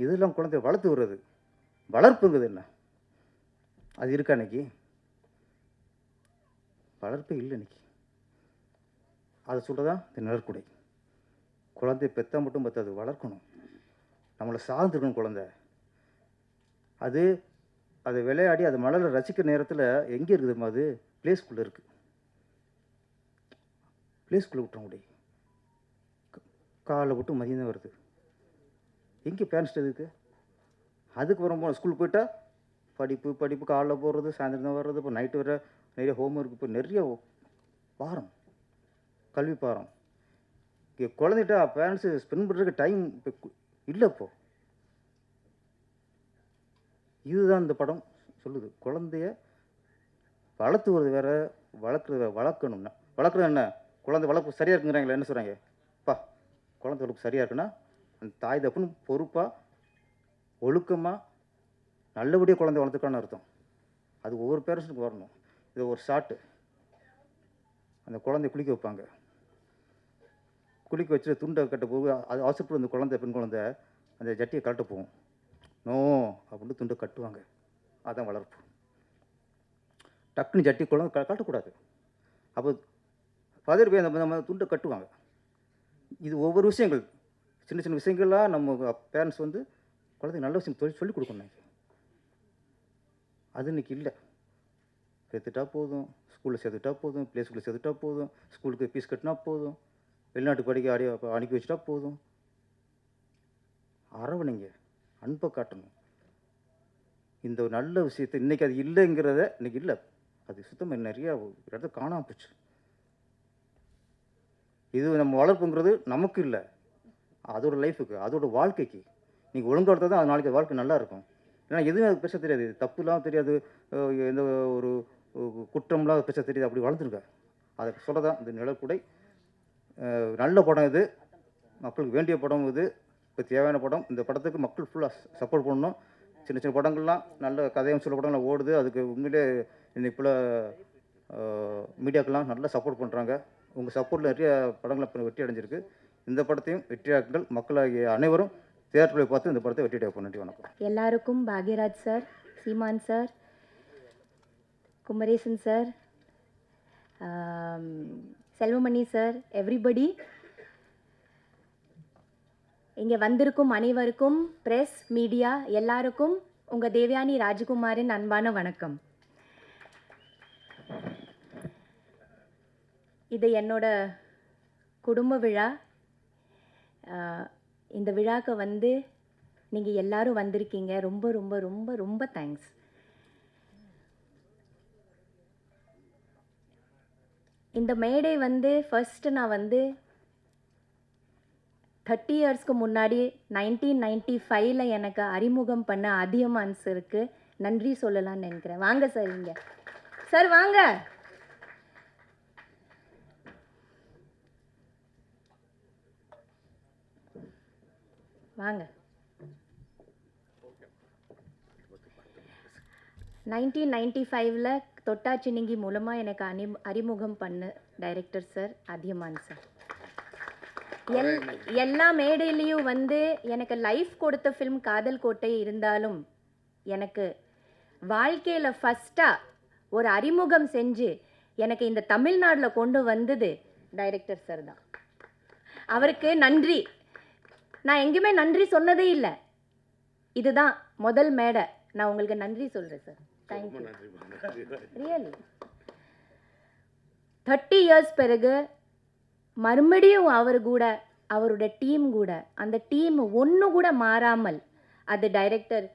S7: இதெல்லாம் குழந்தைய வளர்த்து விடுறது. வளர்ப்புங்கிறது என்ன? அது இருக்கா இன்னைக்கு? வளர்ப்பே இல்லை இன்னைக்கு. அதை சொல்கிறதான் இந்த நிழற்குடை. குழந்தைய பெற்றா மட்டும் பத்தாது, வளர்க்கணும். நம்மளை சார்ந்துருக்கணும் குழந்தை. அதை விளையாடி அது மணலில் ரசிக்கிற நேரத்தில் எங்கே இருக்குதுமா? அது ப்ளே ஸ்கூலில் இருக்குது. ப்ளே ஸ்கூலில் விட்டுற முடியும். காலை விட்டு மதியம் தான் வருது. எங்கே பேரண்ட்ஸ் இருக்குது? அதுக்கு வரும் ஸ்கூலுக்கு போயிட்டால் படிப்பு காலைல போடுறது, சாயந்தரம் தான் வர்றது, இப்போ நைட்டு வர நிறைய ஹோம்ஒர்க், இப்போ நிறைய பாரம், கல்வி பாரம். இங்கே குழந்தைகிட்ட பேரண்ட்ஸு ஸ்பெண்ட் பண்ணுறதுக்கு டைம் இப்போ இல்லை. இப்போது இதுதான் இந்த படம் சொல்லுது. குழந்தைய வளர்த்துவது வேற, வளர்க்குறது வேறு. வளர்க்கணும்னா வளர்க்குறது என்ன? குழந்தை வளர்ப்பு சரியாக இருக்குங்கிறாங்களா? என்ன சொல்கிறாங்க? குழந்தை வளர்ப்பு சரியாக இருக்குன்னா அந்த தாய் தப்புன்னு பொறுப்பாக ஒழுக்கமாக நல்லபடியாக குழந்தை வளர்த்துக்கான்னு அர்த்தம். அது ஒவ்வொரு பேரண்ட்ஸுக்கு வரணும். இது ஒரு ஷாட்டு. அந்த குழந்தைய குளிக்க வைப்பாங்க. குளிக்க வச்சுட்டு துண்டை கட்ட போக அது அவசரப்பட்டு அந்த குழந்தை, பெண் குழந்தை அந்த ஜட்டியை கழட்ட போகும். நோ அப்படின்னு துண்டை கட்டுவாங்க. அதுதான் வளர்ப்பு. டக்குன்னு ஜட்டி குழந்தை கட்டக்கூடாது. அப்போ பதறி போய் நம்ம துண்டை கட்டுவாங்க. இது ஒவ்வொரு விஷயங்கள், சின்ன சின்ன விஷயங்கள்லாம் நம்ம பேரண்ட்ஸ் குழந்தைங்க நல்ல விஷயம் சொல்லிக் கொடுக்கணும். அது இன்னைக்கு இல்லை. சேர்த்துட்டா போதும், ஸ்கூலில் சேர்த்துட்டா போதும், ப்ளே ஸ்கூலில் சேர்த்துட்டா போதும், ஸ்கூலுக்கு ஃபீஸ் கட்டினா போதும், வெளிநாட்டு படிக்க அனுப்பி வச்சுட்டா போதும். அரவணைங்க, அன்பை காட்டணும். இந்த ஒரு நல்ல விஷயத்தை இன்றைக்கி அது இல்லைங்கிறத இன்றைக்கி இல்லை. அது சுத்தமாக நிறையா இடத்த காணாமல் போச்சு. இது நம்ம வளர்ப்புங்கிறது நமக்கு இல்லை, அதோட லைஃபுக்கு, அதோட வாழ்க்கைக்கு. நீங்கள் ஒழுங்காக எடுத்தால் தான் அது நாளைக்கு வாழ்க்கை நல்லா இருக்கும். ஏன்னா எதுவும் அது பேச தெரியாது, தப்புலாம் தெரியாது, எந்த ஒரு குற்றம்லாம் பேச தெரியாது. அப்படி வளர்ந்துருங்க. அதை சொல்ல தான் இந்த நிழற்குடை. நல்ல படம் இது, மக்களுக்கு வேண்டிய படம் இது, இப்போ தேவையான படம். இந்த படத்துக்கு மக்கள் ஃபுல்லாக சப்போர்ட் பண்ணணும். சின்ன சின்ன படங்கள்லாம் நல்ல கதையும் சில படங்கள்லாம் ஓடுது. அதுக்கு உண்மையிலே இன்னைக்கு போல் மீடியாக்கெல்லாம் நல்லா சப்போர்ட் பண்ணுறாங்க. உங்கள் சப்போர்ட்டில் நிறைய படங்கள் இப்போ வெற்றி அடைஞ்சிருக்கு. இந்த படத்தையும் வெற்றியாக்குங்கள். மக்களாகிய அனைவரும் தியேட்டரில் பார்த்து இந்த படத்தை வெற்றி அடைப்போம். நன்றி, வணக்கம்.
S6: எல்லாருக்கும் Bhagyaraj sir, Seeman sir, Kumaresan sir, Selvamani sir, everybody, இங்கே வந்திருக்கும் அனைவருக்கும், ப்ரெஸ் மீடியா எல்லாருக்கும் உங்கள் தேவயானி ராஜகுமாரின் அன்பான வணக்கம். இது என்னோட குடும்ப விழா. இந்த விழாக்கு நீங்கள் எல்லாரும் வந்திருக்கீங்க. ரொம்ப ரொம்ப ரொம்ப ரொம்ப தேங்க்ஸ். இந்த மேடை ஃபர்ஸ்ட் நான் 30 இயர்ஸ்க்கு முன்னாடி 1995 எனக்கு அறிமுகம் பண்ண அதியமான் சாருக்கு நன்றி சொல்லலாம்னு நினைக்கிறேன். வாங்க சார், இங்கே சார் வாங்க. வாங்க. 1995 தொட்டாச்சினிங்கி மூலமாக எனக்கு அறிமுகம் பண்ண டைரக்டர் சார் அதியமான் சார். எல்லா மேடையிலையும் எனக்கு லைஃப் கொடுத்த ஃபிலிம் காதல் கோட்டை இருந்தாலும் எனக்கு வாழ்க்கையில் ஃபஸ்ட்டாக ஒரு அறிமுகம் செஞ்சு எனக்கு இந்த தமிழ்நாட்டில் கொண்டு வந்தது டைரக்டர் சார் தான். அவருக்கு நன்றி. நான் எங்கேயுமே நன்றி சொன்னதே இல்லை. இதுதான் முதல் மேடை. நான் உங்களுக்கு நன்றி சொல்கிறேன் சார். தேங்க்யூ. ரியலி 30 இயர்ஸ் பிறகு மறுபடியும் அவர் கூட, அவரோட டீம் கூட, அந்த டீம் ஒன்று கூட மாறாமல், அது டைரக்டர்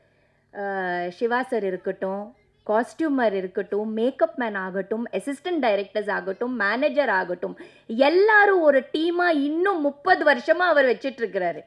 S6: சிவா சார் இருக்கட்டும், காஸ்டியூமர் இருக்கட்டும், மேக்கப் மேன் ஆகட்டும், அசிஸ்டன்ட் டைரக்டர்ஸ் ஆகட்டும், மேனேஜர் ஆகட்டும், எல்லாரும் ஒரு டீமாக இன்னும் 30 வருஷமாக அவர் வச்சிட்ருக்கிறாரு.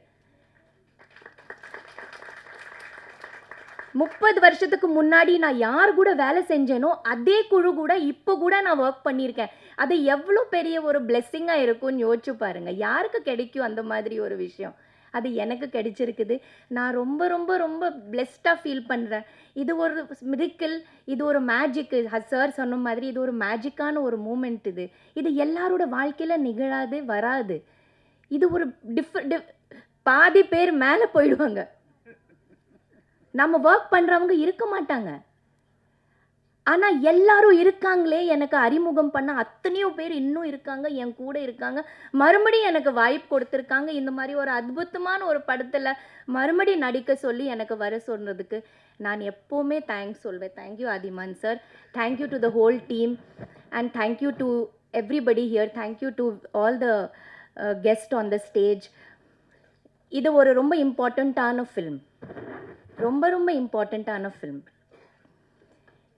S6: 30 வருஷத்துக்கு முன்னாடி நான் யார் கூட வேலை செஞ்சேனோ அதே குழு கூட இப்போ கூட நான் ஒர்க் பண்ணியிருக்கேன். அது எவ்வளோ பெரிய ஒரு பிளெஸ்ஸிங்காக இருக்கும்னு யோசிச்சு பாருங்கள். யாருக்கு கிடைக்கும் அந்த மாதிரி ஒரு விஷயம்? அது எனக்கு கிடைச்சிருக்குது. நான் ரொம்ப ரொம்ப ரொம்ப பிளெஸ்டாக ஃபீல் பண்ணுறேன். இது ஒரு மிரிக்கிள், இது ஒரு மேஜிக்கு. சார் சொன்ன மாதிரி இது ஒரு மேஜிக்கான ஒரு மூமெண்ட். இது எல்லாரோட வாழ்க்கையில் நிகழாது, வராது. இது ஒரு பாதி பேர் மேலே போயிடுவாங்க, நம்ம ஒர்க் பண்ணுறவங்க இருக்க மாட்டாங்க. ஆனால் எல்லாரும் இருக்காங்களே, எனக்கு அறிமுகம் பண்ண அத்தனையோ பேர் இன்னும் இருக்காங்க, என் கூட இருக்காங்க, மறுபடியும் எனக்கு வாய்ப்பு கொடுத்துருக்காங்க. இந்த மாதிரி ஒரு அற்புதமான ஒரு படத்தில் மறுபடியும் நடிக்க சொல்லி எனக்கு வர சொன்னதுக்கு நான் எப்போவுமே தேங்க்ஸ் சொல்வேன். Thank you Athiman sir, thank you to the whole team, and thank you to everybody here, thank you to all the guest on the stage. இது ஒரு ரொம்ப இம்பார்ட்டண்ட்டான ஃபில்ம், ரொம்ப ரொம்ப இம்பார்ட்டண்ட்டான ஃபில்ம்.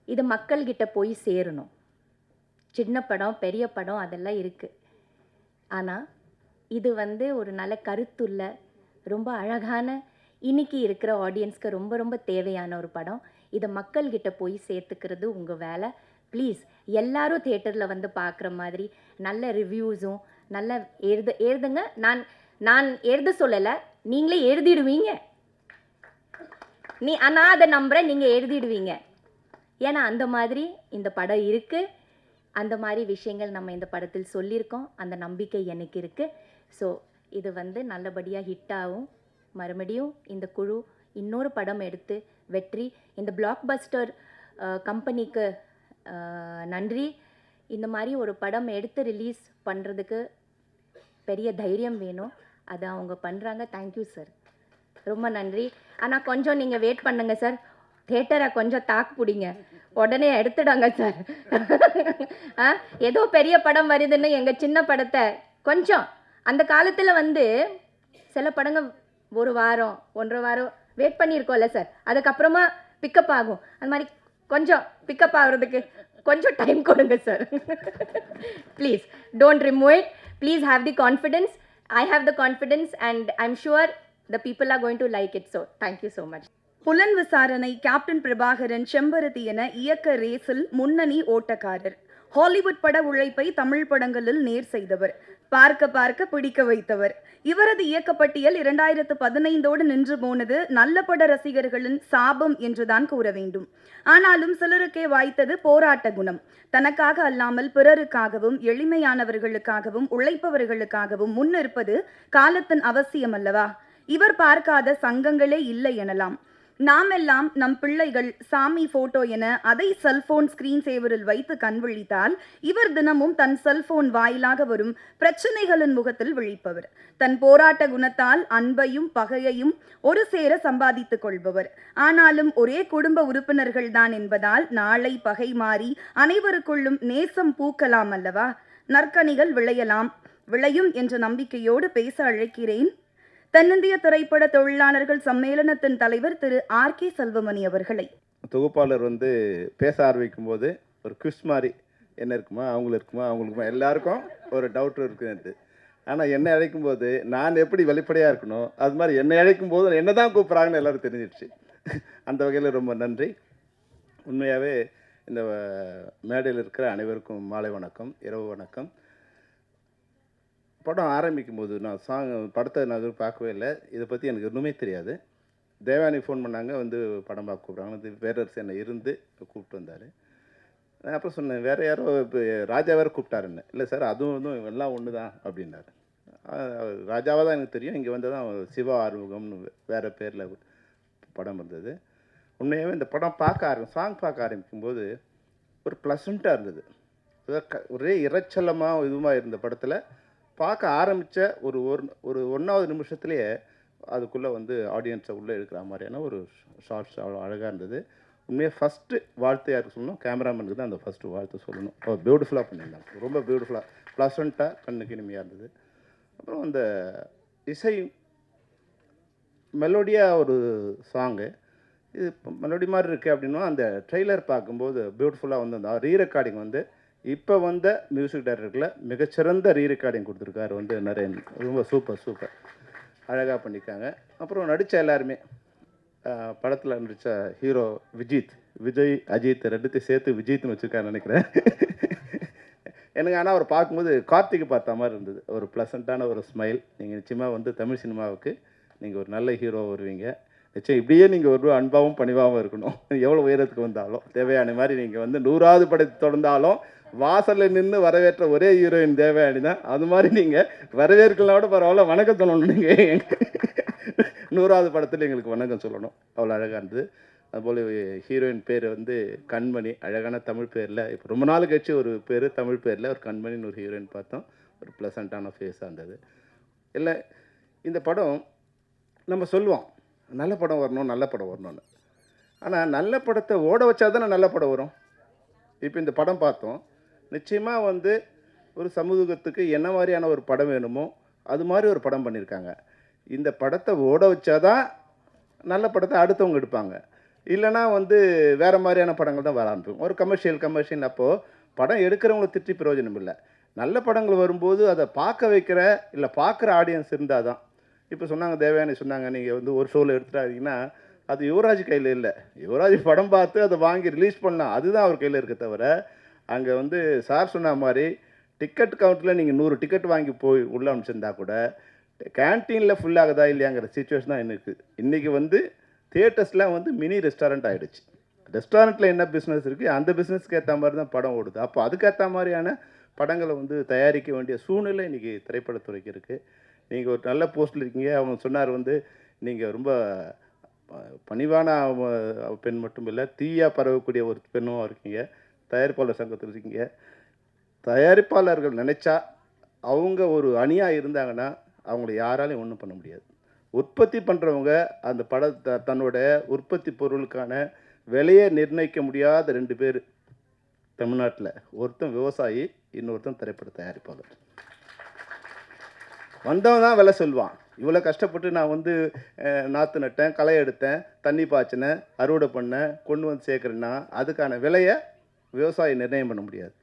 S6: இது மக்கள்கிட்ட போய் சேரணும். சின்ன படம், பெரிய படம் அதெல்லாம் இருக்குது. ஆனால் இது ஒரு நல்ல கருத்துள்ள, ரொம்ப அழகான, இன்னைக்கு இருக்கிற ஆடியன்ஸ்க்கு ரொம்ப ரொம்ப தேவையான ஒரு படம். இதை மக்கள்கிட்ட போய் சேர்த்துக்கிறது உங்கள் வேலை. ப்ளீஸ் எல்லாரும் தியேட்டரில் பார்க்குற மாதிரி நல்ல ரிவ்யூஸும் நல்ல எழுதுங்க. நான் எழுத சொல்லலை, நீங்களே எழுதிடுவீங்க. ஆனால் அதை நம்புகிறேன், நீங்கள் எழுதிடுவீங்க. ஏன்னா அந்த மாதிரி இந்த படம் இருக்குது, அந்த மாதிரி விஷயங்கள் நம்ம இந்த படத்தில் சொல்லியிருக்கோம். அந்த நம்பிக்கை எனக்கு இருக்குது. ஸோ இது நல்லபடியாக ஹிட் ஆகும். மறுபடியும் இந்த குழு இன்னொரு படம் எடுத்து வெற்றி. இந்த பிளாக் பஸ்டர் கம்பெனிக்கு நன்றி. இந்த மாதிரி ஒரு படம் எடுத்து ரிலீஸ் பண்ணுறதுக்கு பெரிய தைரியம் வேணும், அதை அவங்க பண்ணுறாங்க. தேங்க்யூ சார், ரொம்ப நன்றி. ஆனால் கொஞ்சம் நீங்கள் வெயிட் பண்ணுங்க சார், தேட்டரை கொஞ்சம் தாக்கு பிடிங்க, உடனே எடுத்துடாங்க சார். ஏதோ பெரிய படம் வருதுன்னு எங்கள் சின்ன படத்தை கொஞ்சம், அந்த காலத்தில் சில படங்கள் ஒரு வாரம் 1.5 வாரம் வெயிட் பண்ணியிருக்கோம்ல சார், அதுக்கப்புறமா பிக்கப் ஆகும். அந்த மாதிரி கொஞ்சம் பிக்கப் ஆகிறதுக்கு கொஞ்சம் டைம் கொடுங்க sir. Please don't remove it. Please have the confidence. I have the confidence and I am sure the people are going to like it. So thank you so much.
S1: புலன் விசாரணை, captain Prabhakaran, செம்பருத்தி என இயக்க ரேஸில் முன்னணி ஓட்டக்காரர். Hollywood பட உழைப்பை தமிழ் படங்களில் நேர் செய்தவர், பார்க்க பார்க்க பிடிக்க வைத்தவர். இவரது இயக்கப்பட்டியல் 2015ஓடு நின்று போனது நல்ல பட ரசிகர்களின் சாபம் என்றுதான் கூற வேண்டும். ஆனாலும் சிலருக்கே வாய்த்தது போராட்ட குணம். தனக்காக அல்லாமல் பிறருக்காகவும் எளிமையானவர்களுக்காகவும் உழைப்பவர்களுக்காகவும் முன்னிற்பது காலத்தின் அவசியம் அல்லவா? இவர் பார்க்காத சங்கங்களே இல்லை எனலாம். நாமெல்லாம் நம் பிள்ளைகள் சாமி போட்டோ என அதை செல்போன் ஸ்கிரீன் சேவரில் வைத்து கண்விழித்தால், இவர் தினமும் தன் செல்போன் வாயிலாக வரும் பிரச்சனைகளின் முகத்தில் விழிப்பவர். தன் போராட்ட குணத்தால் அன்பையும் பகையையும் ஒரு சேர சம்பாதித்துக் கொள்பவர். ஆனாலும் ஒரே குடும்ப உறுப்பினர்கள் தான் என்பதால் நாளை பகை மாறி அனைவருக்குள்ளும் நேசம் பூக்கலாம் அல்லவா? நற்கனிகள் விளையும் என்ற நம்பிக்கையோடு பேச அழைக்கிறேன் தென்னிந்திய திரைப்பட தொழிலாளர்கள் சம்மேளனத்தின் தலைவர் திரு R.K. செல்வமணி அவர்களை.
S8: தொகுப்பாளர் பேச ஆரம்பிக்கும் போது ஒரு குவிஸ் மாதிரி, என்ன இருக்குமா அவங்களுக்குமா எல்லாருக்கும் ஒரு டவுட் இருக்குது. ஆனால் என்னை அழைக்கும் போது நான் எப்படி வெளிப்படையாக இருக்கணும், அது மாதிரி என்னை அழைக்கும் போது என்ன தான் கூப்பிட்றாங்கன்னு எல்லோரும் தெரிஞ்சிடுச்சு. அந்த வகையில் ரொம்ப நன்றி. உண்மையாகவே இந்த மேடையில் இருக்கிற அனைவருக்கும் மாலை வணக்கம், இரவு வணக்கம். படம் ஆரம்பிக்கும் போது நான் படத்தை நான் எதுவும் பார்க்கவே இல்லை, இதை பற்றி எனக்கு ஒன்றுமே தெரியாது. தேவானி ஃபோன் பண்ணாங்க, படம் பார்க்க கூப்பிட்றாங்க. பேரரசு என்னை இருந்து கூப்பிட்டு வந்தார். நான் அப்புறம் சொன்னேன், வேறு யாரோ இப்போ ராஜா வேறு கூப்பிட்டாருன்னு. இல்லை சார், அதுவும் எல்லாம் ஒன்று தான் அப்படின்னாரு. ராஜாவாக தான் எனக்கு தெரியும், இங்கே வந்து தான் சிவா ஆறுமுகம்னு வேறு பேரில் படம் இருந்தது. உண்மையாகவே இந்த படம் சாங் பார்க்க ஆரம்பிக்கும்போது ஒரு ப்ளசண்ட்டாக இருந்தது. ஒரே இறைச்சலமாக இதுவாக இருந்த படத்தில் பார்க்க ஆரம்பித்த ஒரு 1வது நிமிஷத்துலேயே அதுக்குள்ளே ஆடியன்ஸை உள்ளே எடுக்கிற மாதிரியான ஒரு ஷார்ட்ஸ் அவ்வளோ அழகாக இருந்தது. உண்மையாக ஃபஸ்ட்டு வாழ்த்து யாருக்கு சொல்லணும், கேமராமேனுக்கு தான் அந்த ஃபஸ்ட்டு வாழ்த்து சொல்லணும். அவர் பியூட்டிஃபுல்லாக பண்ணியிருந்தாங்க, ரொம்ப பியூட்டிஃபுல்லாக ப்ளசண்ட்டாக கண்ணுக்கு இனிமையாக இருந்தது. அப்புறம் அந்த இசை மெலோடியாக ஒரு சாங்கு, இது மெலோடி மாதிரி இருக்குது அப்படின்னா அந்த ட்ரெய்லர் பார்க்கும்போது பியூட்டிஃபுல்லாக அந்த ரீ ரெக்கார்டிங் இப்போ மியூசிக் டைரக்டரில் மிகச்சிறந்த ரீ ரெக்கார்டிங் கொடுத்துருக்காரு நரேன். ரொம்ப சூப்பர் அழகாக பண்ணியிருக்காங்க. அப்புறம் நடித்த எல்லாருமே, படத்தில் நடித்த ஹீரோ விஜய் அஜித் ரெண்டுத்தையும் சேர்த்து விஜித்னு வச்சுருக்காருன்னு நினைக்கிறேன். எனக்கு ஆனால் அவர் பார்க்கும்போது கார்த்திகை பார்த்த மாதிரி இருந்தது. ஒரு ப்ளசண்ட்டான ஒரு ஸ்மைல். நீங்கள் நிச்சயமாக தமிழ் சினிமாவுக்கு நீங்கள் ஒரு நல்ல ஹீரோ வருவீங்க. நிச்சயம் இப்படியே நீங்கள் ஒரு அன்பாகவும் பணிவாகவும் இருக்கணும். எவ்வளோ உயரத்துக்கு வந்தாலும் தேவயானி மாதிரி நீங்கள் வந்து 100வது படத்தை தொடர்ந்தாலும் வாசலில் நின்று வரவேற்ற ஒரே ஹீரோயின் தேவயானி தான். அது மாதிரி நீங்கள் வரவேற்கலாம் கூட பரவாயில்ல, வணக்கம் சொல்லணும். நீங்கள் 100வது படத்தில் எங்களுக்கு வணக்கம் சொல்லணும். அவ்வளோ அழகாக இருந்தது. அதுபோல் ஹீரோயின் பேர் வந்து கண்மணி, அழகான தமிழ் பேரில். இப்போ ரொம்ப நாள் கழிச்சு ஒரு பேர் தமிழ் பேரில் ஒரு கண்மணின்னு ஒரு ஹீரோயின் பார்த்தோம். ஒரு ப்ளசண்ட்டான ஃபேஸாக இருந்தது. இல்லை, இந்த படம் நம்ம சொல்லுவோம் நல்ல படம் வரணும், நல்ல படம் வரணும்னு. ஆனால் நல்ல படத்தை ஓட வச்சா தானே நல்ல படம் வரும். இப்போ இந்த படம் பார்த்தோம். நிச்சயமாக வந்து ஒரு சமூகத்துக்கு என்ன மாதிரியான ஒரு படம் வேணுமோ அது மாதிரி ஒரு படம் பண்ணியிருக்காங்க. இந்த படத்தை ஓட வச்சாதான் நல்ல படத்தை அடுத்தவங்க எடுப்பாங்க. இல்லைனா வந்து வேறு மாதிரியான படங்கள் தான் வர ஆரம்பிக்கும். ஒரு கமர்ஷியல் அப்போது படம் எடுக்கிறவங்களை திட்டி பிரயோஜனம் இல்லை. நல்ல படங்கள் வரும்போது அதை பார்க்க வைக்கிற இல்லை பார்க்குற ஆடியன்ஸ் இருந்தால் தான். இப்போ சொன்னாங்க, தேவயானி சொன்னாங்க, நீங்கள் வந்து ஒரு ஷோவில் எடுத்துட்டாங்கன்னா அது யுவராஜ் கையில் இல்லை. யுவராஜ் படம் பார்த்து அதை வாங்கி ரிலீஸ் பண்ணலாம், அதுதான் அவர் கையில் இருக்க தவிர, அங்கே வந்து சார் சொன்ன மாதிரி டிக்கெட் கவுண்ட்டில் நீங்கள் 100 டிக்கெட் வாங்கி போய் உள்ளே அனுப்பிச்சிருந்தா கூட கேன்டீனில் ஃபுல்லாகுதா இல்லையாங்கிற சுச்சுவேஷன் தான் எனக்கு. இன்றைக்கி வந்து தியேட்டர்ஸ்லாம் வந்து மினி ரெஸ்டாரண்ட் ஆகிடுச்சு. ரெஸ்டாரண்ட்டில் என்ன பிஸ்னஸ் இருக்குது அந்த பிஸ்னஸ்க்கு ஏற்ற மாதிரி தான் படம் ஓடுது. அப்போ அதுக்கேற்ற மாதிரியான படங்களை வந்து தயாரிக்க வேண்டிய சூழ்நிலை இன்றைக்கி திரைப்படத்துறைக்கு இருக்குது. நீங்கள் ஒரு நல்ல போஸ்ட்டில் இருக்கீங்க. அவங்க சொன்னார் வந்து நீங்கள் ரொம்ப பணிவான பெண் மட்டும் இல்லை, தீயாக பரவக்கூடிய ஒரு பெண்ணும் இருக்கீங்க. தயாரிப்பாளர் சங்கத்தில் இருக்கீங்க. தயாரிப்பாளர்கள் நினச்சா அவங்க ஒரு அணியாக இருந்தாங்கன்னா அவங்கள யாராலையும் ஒன்றும் பண்ண முடியாது. உற்பத்தி பண்ணுறவங்க அந்த தன்னோட உற்பத்தி பொருளுக்கான விலையை நிர்ணயிக்க முடியாத 2 பேர் தமிழ்நாட்டில். ஒருத்தன் விவசாயி, இன்னொருத்தன் திரைப்பட தயாரிப்பாளர். வந்தவன் தான் விலை சொல்லுவான். இவ்வளோ கஷ்டப்பட்டு நான் வந்து நாற்று நட்டேன், களை எடுத்தேன், தண்ணி பாய்ச்சினேன், அறுவடை பண்ணேன், கொண்டு வந்து சேர்க்குறேன்னா அதுக்கான விலையை விவசாயி நிர்ணயம் பண்ண முடியாது.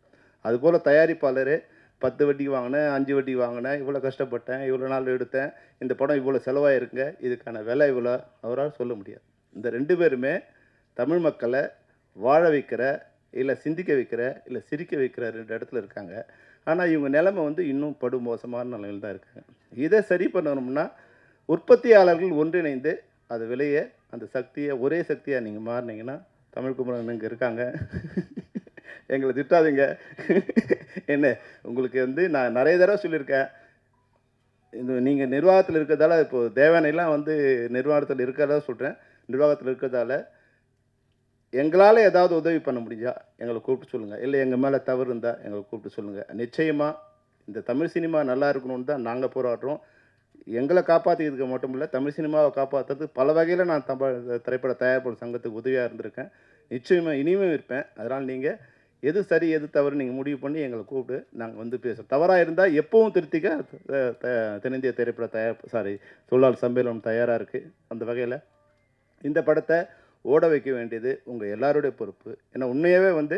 S8: அதுபோல் தயாரிப்பாளர் 10 வட்டிக்கு வாங்கினேன், 5 வட்டிக்கு வாங்கினேன், இவ்வளோ கஷ்டப்பட்டேன், இவ்வளோ நாள் எடுத்தேன், இந்த படம் இவ்வளோ செலவாயிருங்க, இதுக்கான விலை இவ்வளோ அவரால் சொல்ல முடியாது. இந்த 2 பேருமே தமிழ் மக்களை வாழ வைக்கிற, இல்லை சிந்திக்க வைக்கிற, இல்லை சிரிக்க வைக்கிற 2 இடத்துல இருக்காங்க. ஆனால் இவங்க நிலைமை வந்து இன்னும் படுமோசமான நிலையில் தான் இருக்காங்க. இதை சரி பண்ணணும்னா உற்பத்தியாளர்கள் ஒன்றிணைந்து அது விலையை, அந்த சக்தியை ஒரே சக்தியாக நீங்கள் மாறினீங்கன்னா, தமிழ் குமரன் இங்கே இருக்காங்க, எங்களை திட்டாதீங்க. என்ன உங்களுக்கு வந்து நான் நிறைய தடவை சொல்லியிருக்கேன், இந்த நீங்கள் நிர்வாகத்தில் இருக்கிறதால, இப்போது தேவானையெல்லாம் வந்து நிர்வாகத்தில் இருக்கிறதா சொல்கிறேன், நிர்வாகத்தில் இருக்கிறதால எங்களால் ஏதாவது உதவி பண்ண முடிஞ்சா எங்களை கூப்பிட்டு சொல்லுங்கள். இல்லை எங்கள் மேலே தவறு இருந்தால் எங்களை கூப்பிட்டு சொல்லுங்கள். நிச்சயமாக இந்த தமிழ் சினிமா நல்லா இருக்கணும்னு தான் நாங்கள் போராடுறோம். எங்களை காப்பாற்றிக்கிறதுக்கு மட்டும் இல்லை, தமிழ் சினிமாவை காப்பாற்றுறதுக்கு பல வகையில் நான் திரைப்பட தயாரிப்பாளர் சங்கத்துக்கு உதவியாக இருந்திருக்கேன். நிச்சயமாக இனிமேல் இருப்பேன். அதனால் நீங்கள் எது சரி எது தவறு நீங்கள் முடிவு பண்ணி எங்களை கூப்பிட்டு நாங்கள் வந்து பேசுகிறோம். தவறாக இருந்தால் எப்பவும் திருத்திக்க தென்னிந்திய திரைப்பட தொழிலாளர் சம்மேளனம் தயாராக இருக்குது. அந்த வகையில் இந்த படத்தை ஓட வைக்க வேண்டியது உங்கள் எல்லாருடைய பொறுப்பு. ஏன்னா உண்மையாகவே வந்து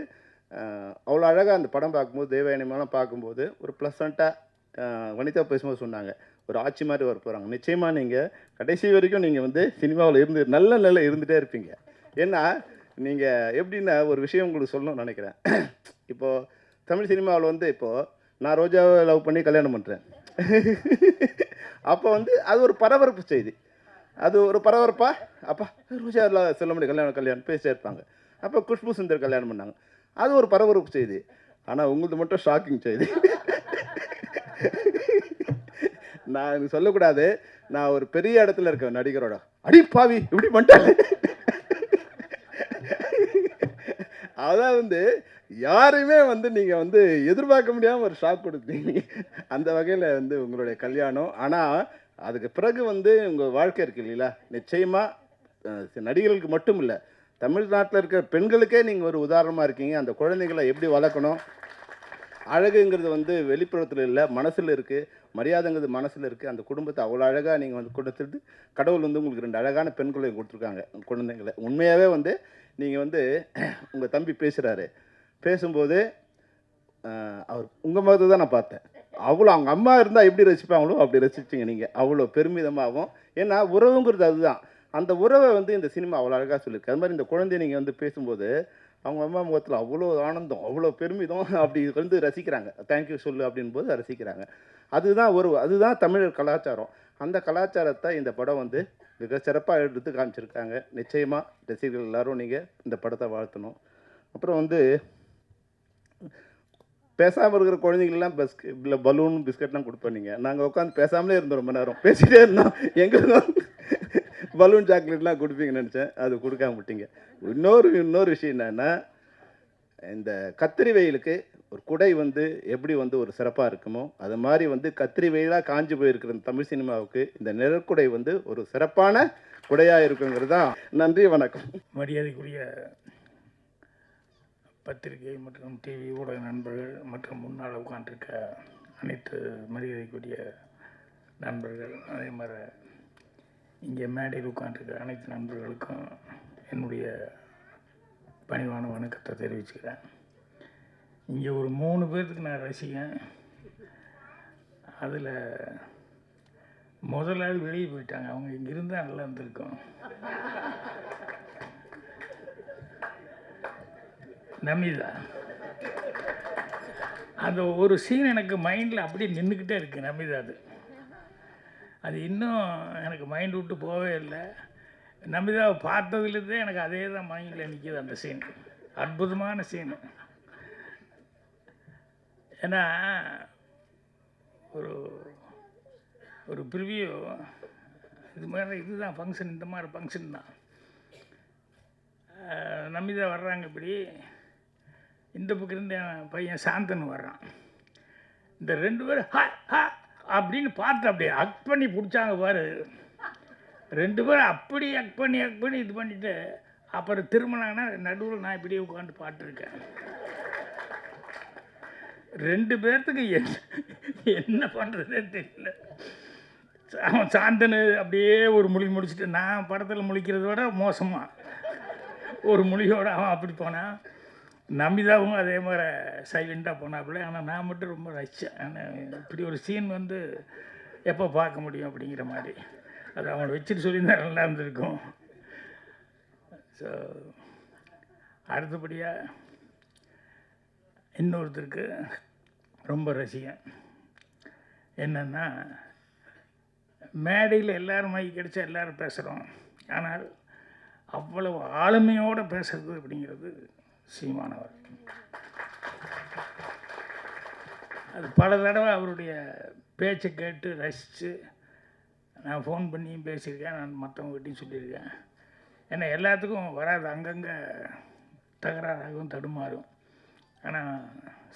S8: அவ்வளோ அழகாக அந்த படம் பார்க்கும்போது, தேவயானிமெல்லாம் பார்க்கும்போது ஒரு ப்ளசண்ட்டாக வனிதா பேசும்போது சொன்னாங்க, ஒரு ஆட்சி மாதிரி வர போகிறாங்க. நிச்சயமாக நீங்கள் கடைசி வரைக்கும் நீங்கள் வந்து சினிமாவில் நல்ல இருந்துகிட்டே இருப்பீங்க. ஏன்னா நீங்கள் எப்படின்னா ஒரு விஷயம் உங்களுக்கு சொல்லணும்னு நினைக்கிறேன். இப்போது தமிழ் சினிமாவில் வந்து இப்போது நான் ரோஜாவை லவ் பண்ணி கல்யாணம் பண்ணுறேன். அப்போ வந்து அது ஒரு பரபரப்பு செய்தி, அது ஒரு பரபரப்பா அப்பா ரோஜா சொல்ல முடியும் கல்யாணம் பேசிட்டே இருப்பாங்க. அப்போ குஷ்பு சுந்தர் கல்யாணம் பண்ணாங்க, அது ஒரு பரபரப்பு செய்தி. ஆனால் உங்களுக்கு மட்டும் ஷாக்கிங் செய்தி. நான் எனக்கு சொல்லக்கூடாது, நான் ஒரு பெரிய இடத்துல இருக்கேன் நடிகரோட, அடி பாவி இப்படி பண்ணிட்டாங்க. அதான் வந்து யாரையுமே வந்து நீங்கள் வந்து எதிர்பார்க்க முடியாமல் ஒரு ஷாக் கொடுத்தீங்க. அந்த வகையில் வந்து உங்களுடைய கல்யாணம். ஆனால் அதுக்கு பிறகு வந்து உங்கள் வாழ்க்கை இருக்குது இல்லைங்களா, நிச்சயமாக நடிகர்களுக்கு மட்டும் இல்லை, தமிழ்நாட்டில் இருக்கிற பெண்களுக்கே நீங்கள் ஒரு உதாரணமாக இருக்கீங்க. அந்த குழந்தைங்களை எப்படி வளர்க்கணும், அழகுங்கிறது வந்து வெளிப்புறத்தில் இல்லை, மனசில் இருக்குது, மரியாதைங்கிறது மனசில் இருக்குது. அந்த குடும்பத்தை அவ்வளோ அழகாக நீங்கள் வந்து கொடுத்துட்டு கடவுள் வந்து உங்களுக்கு 2 அழகான பெண்களை கொடுத்துருக்காங்க குழந்தைங்களை. உண்மையாகவே வந்து நீங்கள் வந்து உங்கள் தம்பி பேசுகிறாரு, பேசும்போது அவர் உங்கள் முகத்தை தான் நான் பார்த்தேன். அவ்வளோ அவங்க அம்மா இருந்தால் எப்படி ரசிப்பாங்களோ அப்படி ரசிச்சிங்க நீங்கள், அவ்வளோ பெருமிதமாகவும். ஏன்னா உறவுங்கிறது அதுதான். அந்த உறவை வந்து இந்த சினிமா அவ்வளோ அழகாக சொல்லியிருக்கு. அது மாதிரி இந்த குழந்தைய நீங்கள் வந்து பேசும்போது அவங்க அம்மா முகத்தில் அவ்வளோ ஆனந்தம், அவ்வளோ பெருமிதம், அப்படி வந்து ரசிக்கிறாங்க. தேங்க்யூ சொல்லு அப்படின்போது ரசிக்கிறாங்க. அதுதான் அதுதான் தமிழர் கலாச்சாரம். அந்த கலாச்சாரத்தை இந்த படம் வந்து மிக சிறப்பாக எடுத்து காமிச்சிருக்காங்க. நிச்சயமாக ரசிகர்கள் எல்லாரும் நீங்கள் இந்த படத்தை வாழ்த்தணும். அப்புறம் வந்து பேசாமல் இருக்கிற குழந்தைங்களெலாம் இல்லை பலூன் பிஸ்கட்லாம் கொடுப்போம். நீங்கள் நாங்கள் உட்காந்து பேசாமலே இருந்தோம், ரொம்ப நேரம் பேசிகிட்டே இருந்தோம். எங்களுக்கும் பலூன் சாக்லேட்லாம் கொடுப்பீங்கன்னு நினச்சேன், அது கொடுக்காம விட்டீங்க. இன்னொரு விஷயம் என்னென்னா, இந்த கத்திரி வெயிலுக்கு ஒரு குடை வந்து எப்படி வந்து ஒரு சிறப்பாக இருக்குமோ அது மாதிரி வந்து கத்திரி வெயிலாக காஞ்சி போயிருக்கிற இந்த தமிழ் சினிமாவுக்கு இந்த நிழற்குடை வந்து ஒரு சிறப்பான குடையாக இருக்குங்கிறது தான். நன்றி, வணக்கம்.
S9: மரியாதைக்குரிய பத்திரிகை மற்றும் டிவி ஊடக நண்பர்கள் மற்றும் முன்னால் உட்காந்துருக்க அனைத்து மரியாதைக்குரிய நண்பர்கள், அதே மாதிரி இங்கே மேடையில் உட்காந்துருக்க அனைத்து நண்பர்களுக்கும் என்னுடைய பணிவான வணக்கத்தை தெரிவிச்சுக்கிறேன். இங்கே ஒரு 3 பேர்த்துக்கு நான் ரசிகன். அதில் முதலாளி வெளியே போயிட்டாங்க, அவங்க இங்கே இருந்தால் நல்லா இருந்திருக்கும். நமிதா, அந்த ஒரு சீன் எனக்கு மைண்டில் அப்படியே நின்றுக்கிட்டே இருக்குது. நமிதா அது இன்னும் எனக்கு மைண்ட் விட்டு போகவே இல்லை. நமிதாவை பார்த்ததுலேருந்தே எனக்கு அதே தான் மைண்டில் நிற்கிது அந்த சீன். அற்புதமான சீனு. ஏன்னா ஒரு ப்ரிவியூ இது மாதிரி இதுதான் ஃபங்க்ஷன், இந்த மாதிரி ஃபங்க்ஷன் தான். நமிதா வர்றாங்க, இப்படி இந்த பக்கம் இருந்து என் பையன் சாந்தன் வர்றான். இந்த 2 பேரும் ஹா ஹா அப்படின்னு பார்த்து அப்படியே அக் பண்ணி பிடிச்சாங்க பாரு. 2 பேரும் அப்படி அக் பண்ணி இது பண்ணிவிட்டு அப்புறம் திரும்பினாங்கன்னா நடுவில் நான் இப்படியே உட்காந்து பாட்டுருக்கேன். 2 பேர்த்துக்கு என்ன பண்ணுறதே தெரியல. அவன் சாந்தனு அப்படியே ஒரு மொழி முடிச்சுட்டு, நான் படத்தில் முழிக்கிறத விட மோசமாக ஒரு மொழியோடு அவன் அப்படி போனான். நமிதாவும் அதே மாதிரி சைலண்ட்டாக போனாப்புல. ஆனால் நான் மட்டும் ரொம்ப ரசித்தேன். ஆனால் இப்படி ஒரு சீன் வந்து எப்போ பார்க்க முடியும் அப்படிங்கிற மாதிரி. அது அவனை வச்சுட்டு சொல்லியிருந்தா நல்லா இருந்திருக்கும். ஸோ அடுத்தபடியாக இன்னொருத்தருக்கு ரொம்ப ரசிகன். என்னென்னா, மேடையில் எல்லோரும் மைக் கிடைச்சா எல்லோரும் பேசுகிறோம், ஆனால் அவ்வளவு ஆளுமையோடு பேசுறது அப்படிங்கிறது சீமானவர். அது பல தடவை அவருடைய பேச்சை கேட்டு ரசித்து நான் ஃபோன் பண்ணியும் பேசியிருக்கேன், நான் மற்றவங்ககிட்டையும் சொல்லியிருக்கேன். ஏன்னா எல்லாத்துக்கும் வராது, அங்கங்கே தகராறாகவும் தடுமாறும். ஆனால்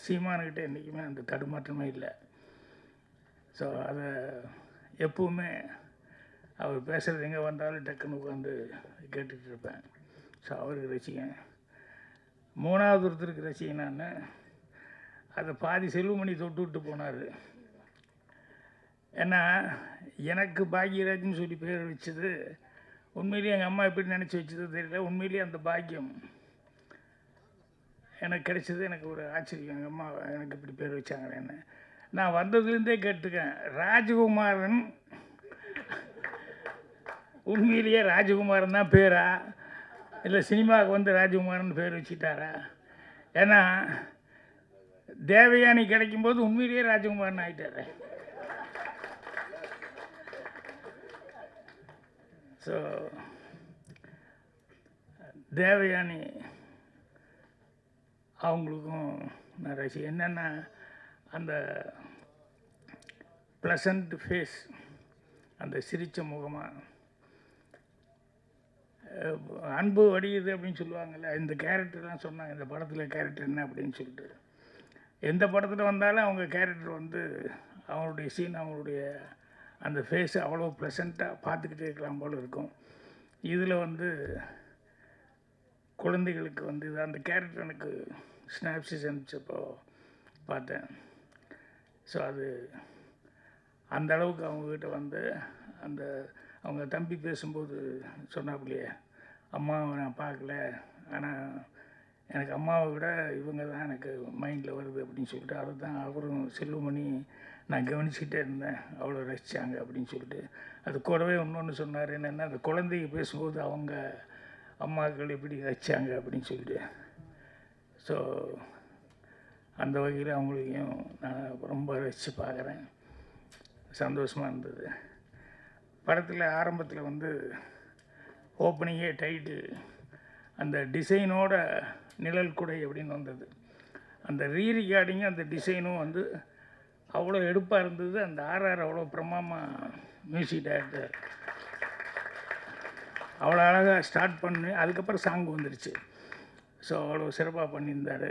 S9: சீமானுக்கிட்ட என்றைக்குமே அந்த தடுமாற்றமே இல்லை. ஸோ அதை எப்பவுமே அவர் பேசுகிறது எங்கே வந்தாலும் டக்குன்னு உட்காந்து கேட்டுட்டு இருப்பேன். ஸோ அவருக்கு ரசிகன். 3வது ஒருத்தருக்கு ரசிகன் நான். அதை பாதி செல்வமணி தொட்டு விட்டு போனார். ஏன்னா எனக்கு பாக்யராஜ்னு சொல்லி பேர் வச்சது உண்மையிலேயே எங்கள் அம்மா எப்படி நினச்சி வச்சது தெரியல. உண்மையிலேயே அந்த பாக்கியம் எனக்கு கிடைச்சது எனக்கு ஒரு ஆச்சரியம். எங்கள் அம்மா எனக்கு இப்படி பேர் வச்சாங்களேன்னு நான் வந்ததுலேருந்தே கேட்டுக்கேன். ராஜகுமாரன் உண்மையிலேயே ராஜகுமாரன் தான் பேரா, இல்லை சினிமாவுக்கு வந்து ராஜகுமாரன் பேர் வச்சுட்டாரா? ஏன்னா தேவயானி கிடைக்கும்போது உண்மையிலேயே ராஜகுமாரன் ஆகிட்டார். ஸோ தேவயானி அவங்களுக்கும் நான் ரசிகன். என்னென்னா அந்த ப்ளசண்ட் ஃபேஸ், அந்த சிரித்த முகமாக அன்பு வடியுது அப்படின்னு சொல்லுவாங்கள்ல, இந்த கேரக்டர்லாம் சொன்னாங்க. இந்த படத்தில் கேரக்டர் என்ன அப்படின்னு சொல்லிட்டு, எந்த படத்தில் வந்தாலும் அவங்க கேரக்டர் வந்து அவங்களுடைய சீன், அவங்களுடைய அந்த ஃபேஸ் அவ்வளோ ப்ளசண்ட்டாக பார்த்துக்கிட்டே இருக்கலாம் போல் இருக்கும். இதில் வந்து குழந்தைகளுக்கு வந்து இது அந்த கேரக்டர் எனக்கு ஸ்னாப்ஸிஸ் அனுப்பிச்சப்போ பார்த்தேன். ஸோ அது அந்த அளவுக்கு அவங்கக்கிட்ட வந்து அந்த அவங்க தம்பி பேசும்போது சொன்னாப்புலையே, அம்மாவை நான் பார்க்கல, ஆனால் எனக்கு அம்மாவை விட இவங்க தான் எனக்கு மைண்டில் வருது அப்படின்னு சொல்லிட்டு, அதை தான் அவரும் செல்வமணி நான் கவனிச்சுக்கிட்டே இருந்தேன், அவ்வளோ ரசித்தாங்க அப்படின்னு சொல்லிட்டு. அது கூடவே இன்னொன்று சொன்னார், என்னென்னா அந்த குழந்தைங்க பேசும்போது அவங்க அம்மாக்கள் எப்படி ரசித்தாங்க அப்படின்னு சொல்லிட்டு. ஸோ அந்த வகையில் அவங்களையும் நான் ரொம்ப ரசித்து பார்க்குறேன். சந்தோஷமாக இருந்தது. படத்தில் ஆரம்பத்தில் வந்து ஓப்பனிங்கே டைட்டில் அந்த டிசைனோட நிழல் குடை அப்படின்னு வந்தது. அந்த ரீரிகார்டிங்கும் அந்த டிசைனும் வந்து அவ்வளோ எடுப்பாக இருந்தது. அந்த ஆர்ஆர் அவ்வளோ பிரமாதமாக மியூசிக் டைரக்டர் அவ்வளோ அழகாக ஸ்டார்ட் பண்ணி அதுக்கப்புறம் சாங் வந்துடுச்சு. ஸோ அவ்வளோ சிறப்பாக பண்ணியிருந்தார்.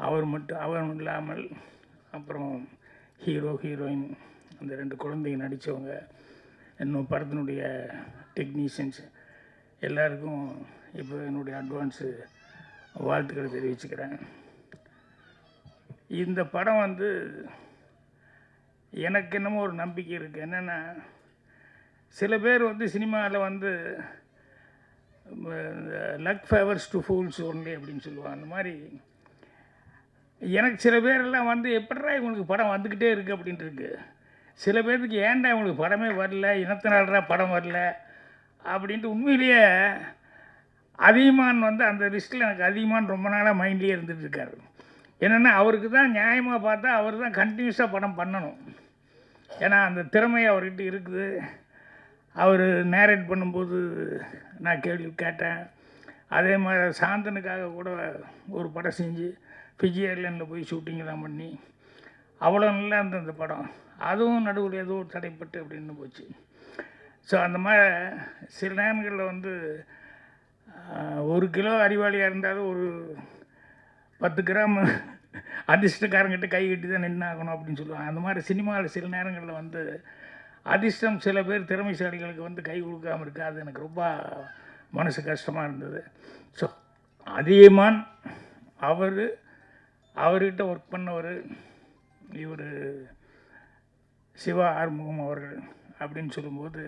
S9: அவர் இல்லாமல் அப்புறம் ஹீரோ ஹீரோயின் அந்த 2 குழந்தைங்க நடித்தவங்க, இன்னும் படத்தினுடைய டெக்னீஷியன்ஸ் எல்லாருக்கும் இப்போ என்னுடைய அட்வான்ஸு வாழ்த்துக்களை தெரிவிச்சுக்கிறேன். இந்த படம் வந்து எனக்கு என்னமோ ஒரு நம்பிக்கை இருக்குது. என்னென்னா, சில பேர் வந்து சினிமாவில் வந்து luck favours to fools only அப்படின்னு சொல்லுவாங்க. அந்த மாதிரி எனக்கு சில பேரெல்லாம் வந்து எப்படிடா இவங்களுக்கு படம் வந்துக்கிட்டே இருக்குது அப்படின்ட்டு இருக்கு. சில பேருக்கு ஏன்டா இவங்களுக்கு படமே வரல, இனத்தினால்டா படம் வரல அப்படின்ட்டு உண்மையிலேயே அதிகமான் வந்து அந்த லிஸ்ட்டில் எனக்கு அதிகமான் ரொம்ப நாளாக மைண்ட்லேயே இருந்துகிட்டு இருக்காரு. என்னென்னா, அவருக்கு தான் நியாயமாக பார்த்தா அவர் தான் கண்டினியூஸாக படம் பண்ணணும். ஏன்னா அந்த திறமை அவர்கிட்ட இருக்குது. அவர் நேரேட் பண்ணும்போது நான் கேள்வி கேட்டேன். அதே மாதிரி சாந்தனுக்காக கூட ஒரு படம் செஞ்சு ஃபிஜி ஏர்லைனில் போய் ஷூட்டிங்லாம் பண்ணி அவ்வளோ நல்லா இருந்த அந்த படம், அதுவும் நடுவில் ஏதோ தடைப்பட்டு அப்படின்னு போச்சு. ஸோ அந்த மாதிரி சில நேரங்களில் வந்து 1 கிலோ அறிவாளியாக இருந்தாலும் ஒரு 10 கிராம் அதிர்ஷ்டக்காரங்கிட்ட கை கட்டி தான் நின்னாகணும் அப்படின்னு சொல்லுவாங்க. அந்த மாதிரி சினிமாவில் சில நேரங்களில் வந்து அதிர்ஷ்டம் சில பேர் திறமைசாலிகளுக்கு வந்து கை கொடுக்காமல் இருக்குது. அது எனக்கு ரொம்ப மனசு கஷ்டமாக இருந்தது. ஸோ அதிகமான் அவர்கிட்ட ஒர்க் பண்ணவர் இவர் சிவா ஆறுமுகம் அவர்கள் அப்படின்னு சொல்லும்போது,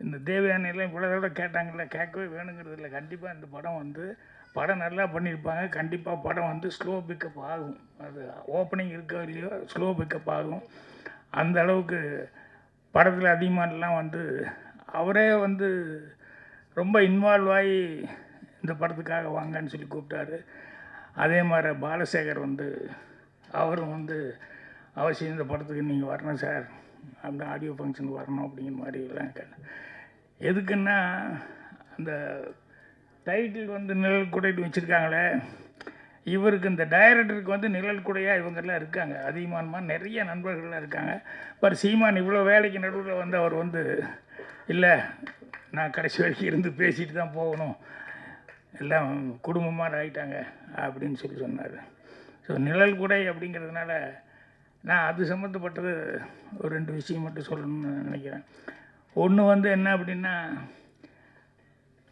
S9: இந்த தேவயானையெல்லாம் இவ்வளோ தடவை கேட்டாங்கல்ல, கேட்கவே வேணுங்கிறது இல்லை. கண்டிப்பாக இந்த படம் வந்து படம் நல்லா பண்ணியிருப்பாங்க. கண்டிப்பாக படம் வந்து ஸ்லோ பிக்கப் ஆகும். அது ஓப்பனிங் இருக்கோ இல்லையோ ஸ்லோ பிக்கப் ஆகும். அந்த அளவுக்கு படத்தில் அதிகமானலாம் வந்து அவரே வந்து ரொம்ப இன்வால்வ் ஆகி இந்த படத்துக்காக வாங்கன்னு சொல்லி கூப்பிட்டாரு. அதே மாதிரி பாலசேகர் வந்து அவரும் வந்து அவசியம் இந்த படத்துக்கு நீங்கள் வரணும் சார், அப்படி ஆடியோ ஃபங்க்ஷனுக்கு வரணும் அப்படிங்கிற மாதிரி எல்லாம் கேட்டேன். எதுக்குன்னா, அந்த டைட்டில் வந்து நிழல் குடைன்னு வச்சுருக்காங்களே, இவருக்கு இந்த டைரக்டருக்கு வந்து நிழல் குடையாக இவங்கெல்லாம் இருக்காங்க. அதிகமானமாக நிறைய நண்பர்கள்லாம் இருக்காங்க. சீமான் இவ்வளோ வேலைக்கு நடுவில் வந்து அவர் வந்து இல்லை, நான் கடைசி வரைக்கும் இருந்து பேசிட்டு தான் போகணும், எல்லாம் குடும்பமாக ஆகிட்டாங்க அப்படின்னு சொல்லி சொன்னார். ஸோ நிழல் குடை அப்படிங்கிறதுனால நான் அது சம்மந்தப்பட்டது ஒரு 2 விஷயம் மட்டும் சொல்லணும்னு நினைக்கிறேன். ஒன்று வந்து என்ன அப்படின்னா,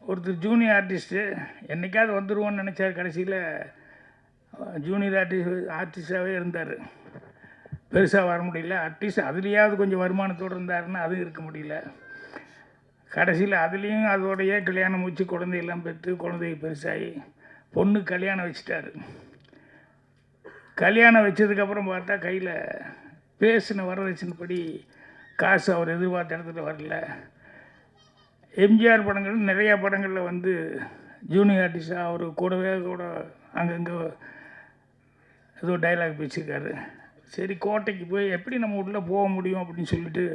S9: ஒருத்தர் ஜூனியர் ஆர்டிஸ்ட்டு என்றைக்காவது வந்துடுவோன்னு நினச்சார். கடைசியில் ஜூனியர் ஆர்டிஸ்டாகவே இருந்தார். பெருசாக வர முடியல. அட்லீஸ்ட் அதுலேயாவது கொஞ்சம் வருமானத்தோடு இருந்தாருன்னா அதுவும் இருக்க முடியல. கடைசியில் அதுலேயும் அதோடையே கல்யாணம் முடிச்சு குழந்தையெல்லாம் பெற்று குழந்தைய பெருசாகி பொண்ணு கல்யாணம் வச்சுட்டாரு. கல்யாணம் வச்சதுக்கப்புறம் பார்த்தா கையில் பேசின வரதட்சணைப்படி காசு அவர் எதிர்பார்த்த இடத்துல வரல. எம்ஜிஆர் படங்கள் நிறையா படங்களில் வந்து ஜூனியர் ஆர்டிஸ்டாக அவர் கூட அங்கங்கே ஏதோ டைலாக் பேசியிருக்காரு. சரி, கோட்டைக்கு போய் எப்படி நம்ம உள்ளே போக முடியும் அப்படின்னு சொல்லிட்டு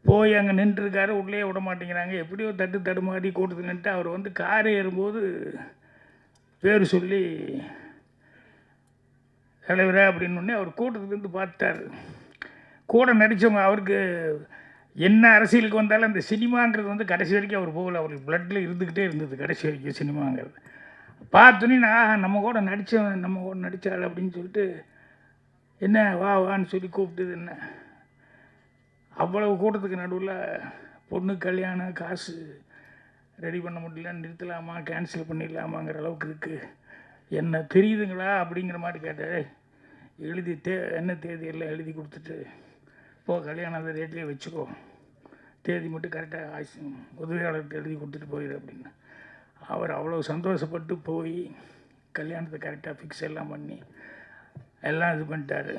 S9: போய் அங்கே நின்றுருக்காரு. உள்ளே விட மாட்டேங்கிறாங்க. எப்படியோ தடுமாறி கூட்டத்தில் நின்றுட்டு அவர் வந்து கார் ஏறும்போது பேர் சொல்லி தலைவரே அப்படின்னு அவர் கூட்டத்துலேருந்து பார்த்துட்டார். கூட நடித்தவங்க அவருக்கு என்ன அரசியலுக்கு வந்தாலும் அந்த சினிமாங்கிறது வந்து கடைசி வரைக்கும் அவர் போகல. அவருக்கு பிளட்டில் இருந்துக்கிட்டே இருந்தது கடைசி வரைக்கும் சினிமாங்கிறது. பார்த்தோன்னே நான் நம்ம கூட நடித்தாள் அப்படின்னு சொல்லிட்டு என்ன வான்னு சொல்லி கூப்பிட்டுது. என்ன அவ்வளவு கூட்டத்துக்கு நடுவில் பொண்ணு கல்யாணம், காசு ரெடி பண்ண முடியல, நிறுத்தலாமா கேன்சல் பண்ணிடலாமாங்கிற அளவுக்கு இருக்குது. என்ன தெரியுதுங்களா அப்படிங்கிற மாதிரி கேட்டார். எழுதி என்ன தேதியெல்லாம் எழுதி கொடுத்துட்டு போ, கல்யாணம் அந்த ரேட்லேயே வச்சுக்கோ, தேதி மட்டும் கரெக்டாக உதவியாளர்கிட்ட எழுதி கொடுத்துட்டு போயிடு அப்படின்னு. அவர் அவ்வளோ சந்தோஷப்பட்டு போய் கல்யாணத்தை கரெக்டாக ஃபிக்ஸ் எல்லாம் பண்ணி எல்லாம் இது பண்ணிட்டார்.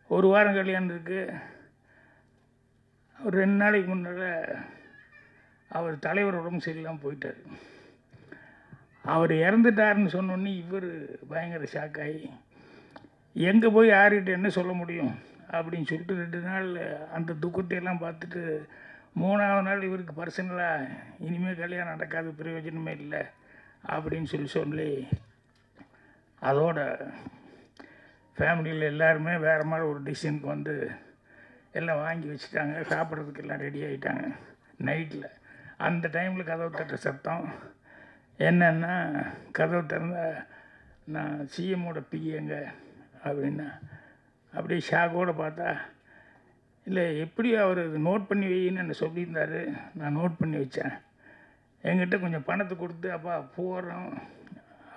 S9: 1 வாரம் கல்யாணம் இருக்குது. ஒரு 2 நாளைக்கு முன்னால் அவர் தலைவர் உடம்பு சரியில்லாமல் போயிட்டார். அவர் இறந்துட்டாருன்னு சொன்னோன்னே இவர் பயங்கர ஷாக்காகி எங்கே போய் யார்கிட்ட என்ன சொல்ல முடியும் அப்படின்னு சொல்லிட்டு 2 நாள் அந்த துக்கத்தையெல்லாம் பார்த்துட்டு 3ஆவது நாள் இவருக்கு பர்சனலாக இனிமேல் கல்யாணம் நடக்காது, பிரயோஜனமே இல்லை அப்படின்னு சொல்லி அதோட ஃபேமிலியில் எல்லாருமே வேறு மாதிரி ஒரு டிசிஷனுக்கு வந்து எல்லாம் வாங்கி வச்சுட்டாங்க. சாப்பிட்றதுக்கு எல்லாம் ரெடி ஆகிட்டாங்க. நைட்டில் அந்த டைமில் கதவு தட்டுற சத்தம் என்னென்னா, கதவு திறந்தா நான் சிஎம்மோட பிஏங்க அப்படின்னா அப்படியே ஷாக்கோடு பார்த்தா, இல்லை எப்படி அவர் நோட் பண்ணி வைன்னு என்ன சொல்லியிருந்தார். நான் நோட் பண்ணி வச்சேன். என்கிட்ட கொஞ்சம் பணத்தை கொடுத்து, அப்பா போகிறோம்,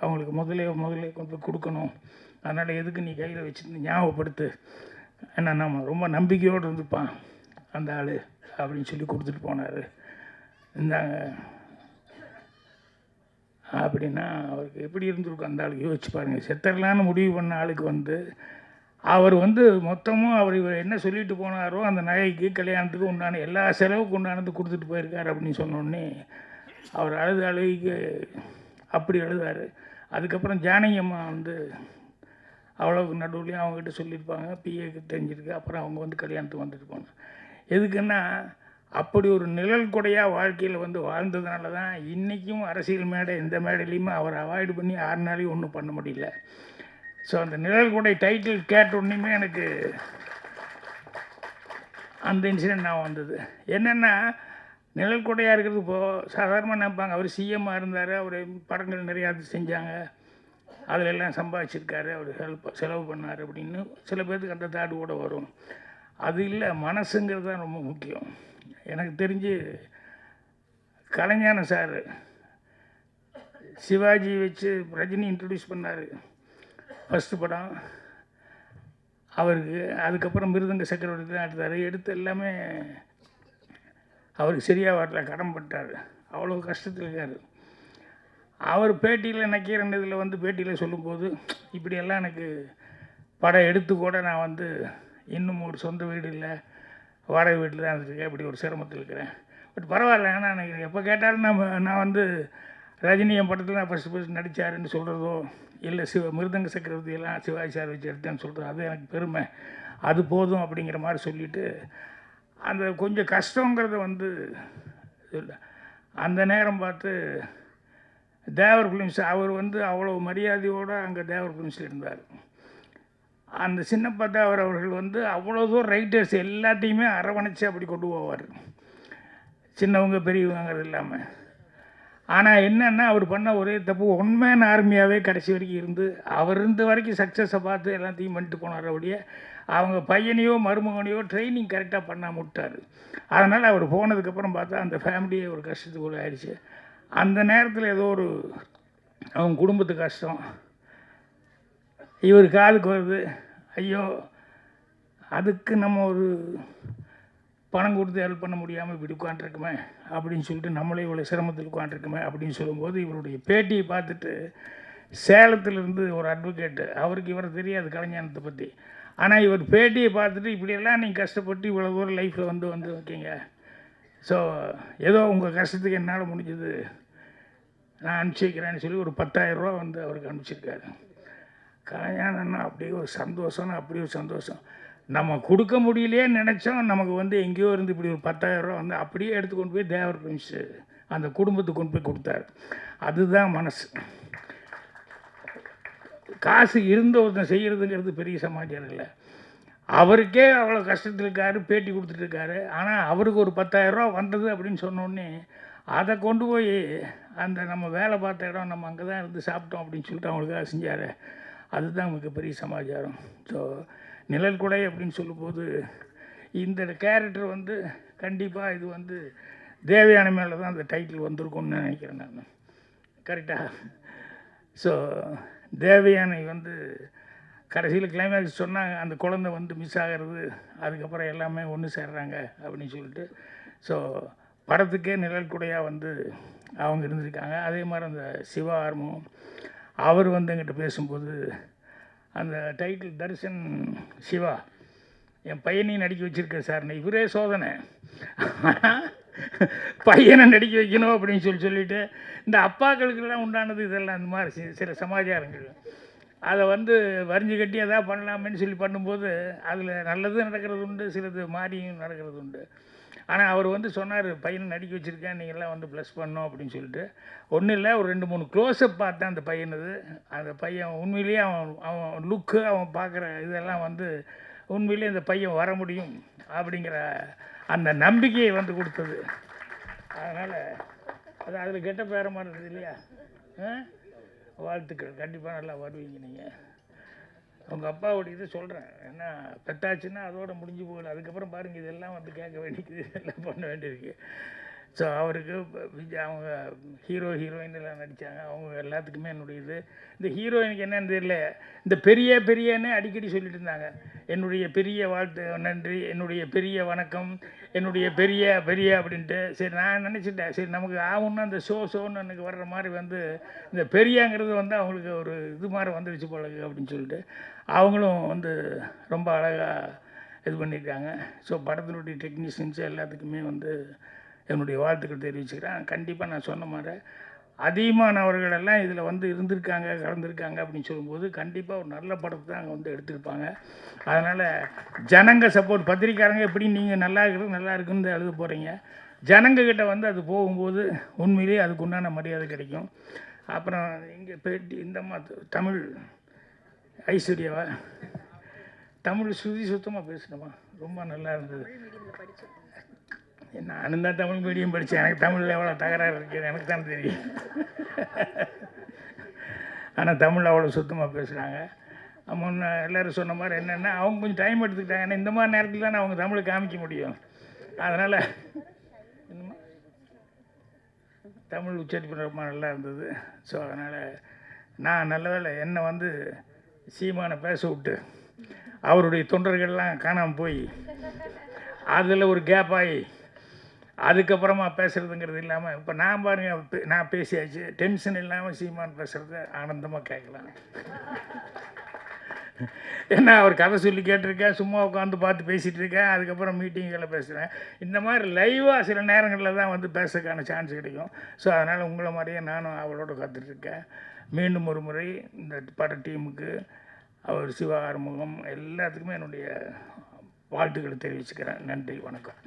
S9: அவங்களுக்கு முதலே கொண்டு போய் கொடுக்கணும், அதனால் எதுக்கு நீ கையில் வச்சுருந்து ஞாபகப்படுத்து, ஏன்னா நம்ம ரொம்ப நம்பிக்கையோடு இருந்துப்பான் அந்த ஆள் அப்படின்னு சொல்லி கொடுத்துட்டு போனார். இந்தாங்க அப்படின்னா அவருக்கு எப்படி இருந்திருக்கும் அந்த ஆளுக்கு யோசிச்சு பாருங்கள். செத்தரலான்னு முடிவு பண்ண ஆளுக்கு வந்து அவர் வந்து மொத்தமும் அவர் இவர் என்ன சொல்லிட்டு போனாரோ அந்த நகைக்கு கல்யாணத்துக்கு உண்டான எல்லா செலவுக்கு உண்டானது கொடுத்துட்டு போயிருக்கார் அப்படின்னு சொன்னோடனே அவர் அழுகைக்கு அப்படி அழுதார். அதுக்கப்புறம் ஜானகி அம்மா வந்து அவ்வளோக்கு நடுவுலையும் அவங்ககிட்ட சொல்லியிருப்பாங்க, பிஏக்கு தெரிஞ்சிருக்கு. அப்புறம் அவங்க வந்து கல்யாணத்துக்கு வந்துட்டு போனாங்க. எதுக்குன்னா அப்படி ஒரு நிழல் கொடையாக வாழ்க்கையில் வந்து வாழ்ந்ததுனால தான் இன்றைக்கும் அரசியல் மேடை எந்த மேடையிலையுமே அவர் அவாய்டு பண்ணி 6 நாளையும் ஒன்றும் பண்ண முடியல. ஸோ அந்த நிழல் கொடை டைட்டில் கேட்ட உடனேயுமே எனக்கு அந்த இன்சிடென்ட் நான் வந்தது. என்னென்னா நிழல் கொடையாக இருக்கிறது இப்போது சாதாரணமாக நினைப்பாங்க, அவர் சிஎம்மாக இருந்தார், அவர் படங்கள் நிறையா செஞ்சாங்க, அதில் எல்லாம் சம்பாதிச்சிருக்காரு, அவர் செலவு பண்ணார் அப்படின்னு சில பேர்த்துக்கு அந்த தாடு கூட வரும். அது இல்லை, மனசுங்கிறது தான் ரொம்ப முக்கியம். எனக்கு தெரிஞ்சு கலைஞான சார் சிவாஜி வச்சு ரஜினி இன்ட்ரடியூஸ் பண்ணார் ஃபஸ்ட்டு படம் அவருக்கு. அதுக்கப்புறம் மிருதங்க சக்கரவர்த்தி தான் எடுத்தார். எடுத்து எல்லாமே அவருக்கு சரியாக வரல, கடன்பட்டார், அவ்வளோ கஷ்டத்தில் இருக்கார். அவர் பேட்டியில் நக்கீரன் இதில் வந்து பேட்டியில் சொல்லும்போது, இப்படியெல்லாம் எனக்கு படம் எடுத்து கூட நான் வந்து இன்னும் ஒரு சொந்த வீடு இல்லை, வாடகை வீட்டில் தான் இருக்கேன், இப்படி ஒரு சிரமத்தில் இருக்கிறேன். பட் பரவாயில்ல, ஏன்னா எனக்கு எப்போ கேட்டாலும் நான் வந்து ரஜினி என் படத்தில் நான் ஃபஸ்ட்டு நடித்தாருன்னு சொல்கிறதோ, இல்லை மிருதங்க சக்கரவர்த்தியெல்லாம் சிவாஜி சார் வச்சு எடுத்தேன்னு சொல்கிறது, அது எனக்கு பெருமை, அது போதும் அப்படிங்கிற மாதிரி சொல்லிவிட்டு அந்த கொஞ்சம் கஷ்டங்கிறத வந்து இல்லை. அந்த நேரம் பார்த்து தேவர் ஃபிலிம்ஸ் அவர் வந்து அவ்வளோ மரியாதையோடு அங்கே தேவர் ஃபிலிம்ஸில் இருந்தார். அந்த சின்னப்பா தேவர் அவர்கள் வந்து அவ்வளோ தூரம் ரைட்டர்ஸ் எல்லாத்தையுமே அரவணைச்சு அப்படி கொண்டு போவார், சின்னவங்க பெரியவங்கிறது இல்லாமல். ஆனால் என்னென்னா அவர் பண்ண ஒரே தப்பு, ஒன்மேன் ஆர்மியாகவே கடைசி வரைக்கும் இருந்து அவர் இருந்த வரைக்கும் சக்ஸஸை பார்த்து எல்லாத்தையும் பண்ணிட்டு போனார். அப்படியே அவங்க பையனையோ மருமகனையோ ட்ரைனிங் கரெக்டாக பண்ணாமல் விட்டார். அதனால் அவர் போனதுக்கப்புறம் பார்த்தா அந்த ஃபேமிலியே ஒரு கஷ்டத்துக்குள்ள ஆயிடுச்சு. அந்த நேரத்தில் ஏதோ ஒரு அவங்க குடும்பத்து கஷ்டம் இவர் காதுக்கு வருது, ஐயோ அதுக்கு நம்ம ஒரு பணம் கொடுத்து ஹெல்ப் பண்ண முடியாமல் இப்படி உட்காண்ட்ருக்குமே அப்படின்னு சொல்லிட்டு நம்மளே இவ்வளோ சிரமத்தில் உட்காண்ட்ருக்குமே அப்படின்னு சொல்லும்போது இவருடைய பேட்டியை பார்த்துட்டு சேலத்திலிருந்து ஒரு அட்வொகேட்டு, அவருக்கு இவரை தெரியாது கலைஞானத்தை பற்றி, ஆனால் இவர் பேட்டியை பார்த்துட்டு இப்படியெல்லாம் நீங்கள் கஷ்டப்பட்டு இவ்வளோ தூரம் லைஃப்பில் வந்து வைக்கீங்க, ஸோ ஏதோ உங்கள் கஷ்டத்துக்கு என்னால் முடிஞ்சது நான் அனுப்பிச்சி வைக்கிறேன்னு சொல்லி ஒரு 10,000 ரூபா வந்து அவருக்கு அனுப்பிச்சிருக்காரு. கல்யாணம்னா அப்படியே ஒரு சந்தோஷம்னா அப்படியே ஒரு சந்தோஷம். நம்ம கொடுக்க முடியலையே நினச்சோம், நமக்கு வந்து எங்கேயோ இருந்து இப்படி ஒரு 10,000 ரூபா வந்து அப்படியே எடுத்து கொண்டு போய் தேவர் ஃபிலிம்ஸு அந்த குடும்பத்துக்கு கொண்டு போய் கொடுத்தாரு. அதுதான் மனசு. காசு இருந்த ஒருத்தன் செய்கிறதுங்கிறது பெரிய சமாச்சாரம் இல்லை. அவருக்கே அவ்வளோ கஷ்டத்தில் இருக்காரு, பேட்டி கொடுத்துட்ருக்காரு, ஆனால் அவருக்கு ஒரு 10,000 ரூபா வந்தது அப்படின்னு சொன்னோடனே அதை கொண்டு போய் அந்த நம்ம வேலை பார்த்த இடம் நம்ம அங்கே தான் இருந்து சாப்பிட்டோம் அப்படின்னு சொல்லிட்டு அவங்களுக்காக செஞ்சார். அதுதான் மிகப்பெரிய சமாச்சாரம். ஸோ நிழல் கொடை அப்படின்னு சொல்லும்போது இந்த கேரக்டர் வந்து கண்டிப்பாக இது வந்து தேவயானை மேலே தான் அந்த டைட்டில் வந்திருக்கும்னு நினைக்கிறேன் நான். கரெக்டாக? ஸோ தேவயானை வந்து கடைசியில் கிளைமேக்ஸ் சொன்னாங்க, அந்த குழந்தை வந்து மிஸ் ஆகிறது, அதுக்கப்புறம் எல்லாமே ஒன்று சேர்றாங்க அப்படின்னு சொல்லிட்டு. ஸோ படத்துக்கே நிழல் கொடையாக வந்து அவங்க இருந்திருக்காங்க. அதே மாதிரி அந்த சிவா ஆர்மம் அவர் வந்து என்கிட்ட பேசும்போது அந்த டைட்டில் தர்ஷன் சிவா என் பையனையும் நடிக்க வச்சுருக்கேன் சார், இவரே சோதனை, ஆனால் பையனை நடிக்க வைக்கணும் அப்படின்னு சொல்லிட்டு இந்த அப்பாக்களுக்கெல்லாம் உண்டானது இதெல்லாம் இந்த மாதிரி சில சமாச்சாரங்கள். அதை வந்து வரிஞ்சு கட்டி எதாவது பண்ணலாமேன்னு சொல்லி பண்ணும்போது அதில் நல்லதும் நடக்கிறது உண்டு, சிலது மாறியும் நடக்கிறது உண்டு. ஆனால் அவர் வந்து சொன்னார், பையனை நடிக்க வச்சுருக்கேன், நீங்கள்லாம் வந்து ப்ளஸ் பண்ணோம் அப்படின்னு சொல்லிட்டு. ஒன்றும் இல்லை, ஒரு 2-3 க்ளோஸ்அப் பார்த்தேன் அந்த பையனது. அந்த பையன் உண்மையிலேயே அவன் லுக்கு, அவன் பார்க்குற இதெல்லாம் வந்து உண்மையிலேயே இந்த பையன் வர முடியும் அப்படிங்கிற அந்த நம்பிக்கையை வந்து கொடுத்தது. அதனால் அது அதில் கெட்ட பேரமாக இருந்தது இல்லையா? வாழ்த்துக்கள், கண்டிப்பாக நல்லா வருவீங்க நீங்கள். அவங்க அப்பாவோட இது சொல்கிறேன், ஏன்னா பெத்தாச்சுன்னா அதோடு முடிஞ்சு போகல. அதுக்கப்புறம் பாருங்கள் இதெல்லாம் வந்து கேட்க வேண்டியது, எல்லாம் பண்ண வேண்டியிருக்கு. ஸோ அவருக்கு அவங்க ஹீரோயின் எல்லாம் நடித்தாங்க, அவங்க எல்லாத்துக்குமே என்னுடைய இது. இந்த ஹீரோயினுக்கு என்னன்னு தெரியல, இந்த பெரியன்னு அடிக்கடி சொல்லிட்டு இருந்தாங்க. என்னுடைய பெரிய வாழ்த்து, நன்றி, என்னுடைய பெரிய வணக்கம், என்னுடைய பெரிய அப்படின்ட்டு. சரி நான் நினச்சிட்டேன், சரி நமக்கு ஆகும்னா அந்த ஷோன்னு எனக்கு வர்ற மாதிரி வந்து இந்த பெரியங்கிறது வந்து அவங்களுக்கு ஒரு இது மாதிரி வந்துடுச்சு போல அப்படின்னு சொல்லிட்டு அவங்களும் வந்து ரொம்ப அழகாக இது பண்ணியிருக்காங்க. ஸோ படத்தினுடைய டெக்னீஷியன்ஸ் எல்லாத்துக்குமே வந்து என்னுடைய வாழ்த்துக்கள் தெரிவிச்சுக்கிறேன். கண்டிப்பாக நான் சொன்ன மாதிரி அதிகமானவர்களெல்லாம் இதில் வந்து இருந்திருக்காங்க, கலந்துருக்காங்க அப்படின்னு சொல்லும்போது கண்டிப்பாக ஒரு நல்ல படத்தை தான் அங்கே வந்து எடுத்திருப்பாங்க. அதனால் ஜனங்க சப்போர்ட், பத்திரிக்காரங்க எப்படி நீங்கள் நல்லா இருக்குன்னு எழுத போகிறீங்க, ஜனங்கக்கிட்ட வந்து அது போகும்போது உண்மையிலேயே அதுக்கு உண்டான மரியாதை கிடைக்கும். அப்புறம் இங்கே பேட்டி இந்தம்மா தமிழ் ஐஸ்வர்யாவா, தமிழ் சுத்தமாக பேசணுமா, ரொம்ப நல்லா இருந்தது. நானும் தான் தமிழ் மீடியம் படித்தேன், எனக்கு தமிழில் எவ்வளோ தகராறு இருக்குது எனக்கு தான் தெரியும். ஆனால் தமிழ் அவ்வளோ சுத்தமாக பேசுகிறாங்க. முன்ன எல்லோரும் சொன்ன மாதிரி என்னென்னா அவங்க கொஞ்சம் டைம் எடுத்துக்கிட்டாங்க. ஏன்னா இந்த மாதிரி நேரத்தில் தான் அவங்க தமிழை காமிக்க முடியும். அதனால் தமிழ் உச்சரிப்பு ரொம்ப நல்லா இருந்தது. ஸோ அதனால் நான் நல்ல வேளை என்னை வந்து சீமானை பேச விட்டு அவருடைய தொண்டர்கள்லாம் காணாமல் போய் அதில் ஒரு கேப் ஆகி அதுக்கப்புறமா பேசுகிறதுங்கிறது இல்லாமல் இப்போ நான் பாருங்கள், நான் பேசியாச்சு, டென்ஷன் இல்லாமல் சீமான் பேசுகிறத ஆனந்தமாக கேட்கலாம். ஏன்னா அவர் கதை சொல்லி கேட்டிருக்கேன், சும்மா உட்காந்து பார்த்து பேசிகிட்டு இருக்கேன், அதுக்கப்புறம் மீட்டிங்கில் பேசுகிறேன். இந்த மாதிரி லைவாக சில நேரங்களில் தான் வந்து பேசுறதுக்கான சான்ஸ் கிடைக்கும். ஸோ அதனால் உங்களை மாதிரியே நானும் அவளோட காத்துட்ருக்கேன். மீண்டும் ஒரு முறை இந்த பட டீமுக்கு, அவர் சிவா ஆறுமுகம் எல்லாத்துக்குமே என்னுடைய வாழ்த்துக்களை தெரிவிச்சுக்கிறேன். நன்றி, வணக்கம்.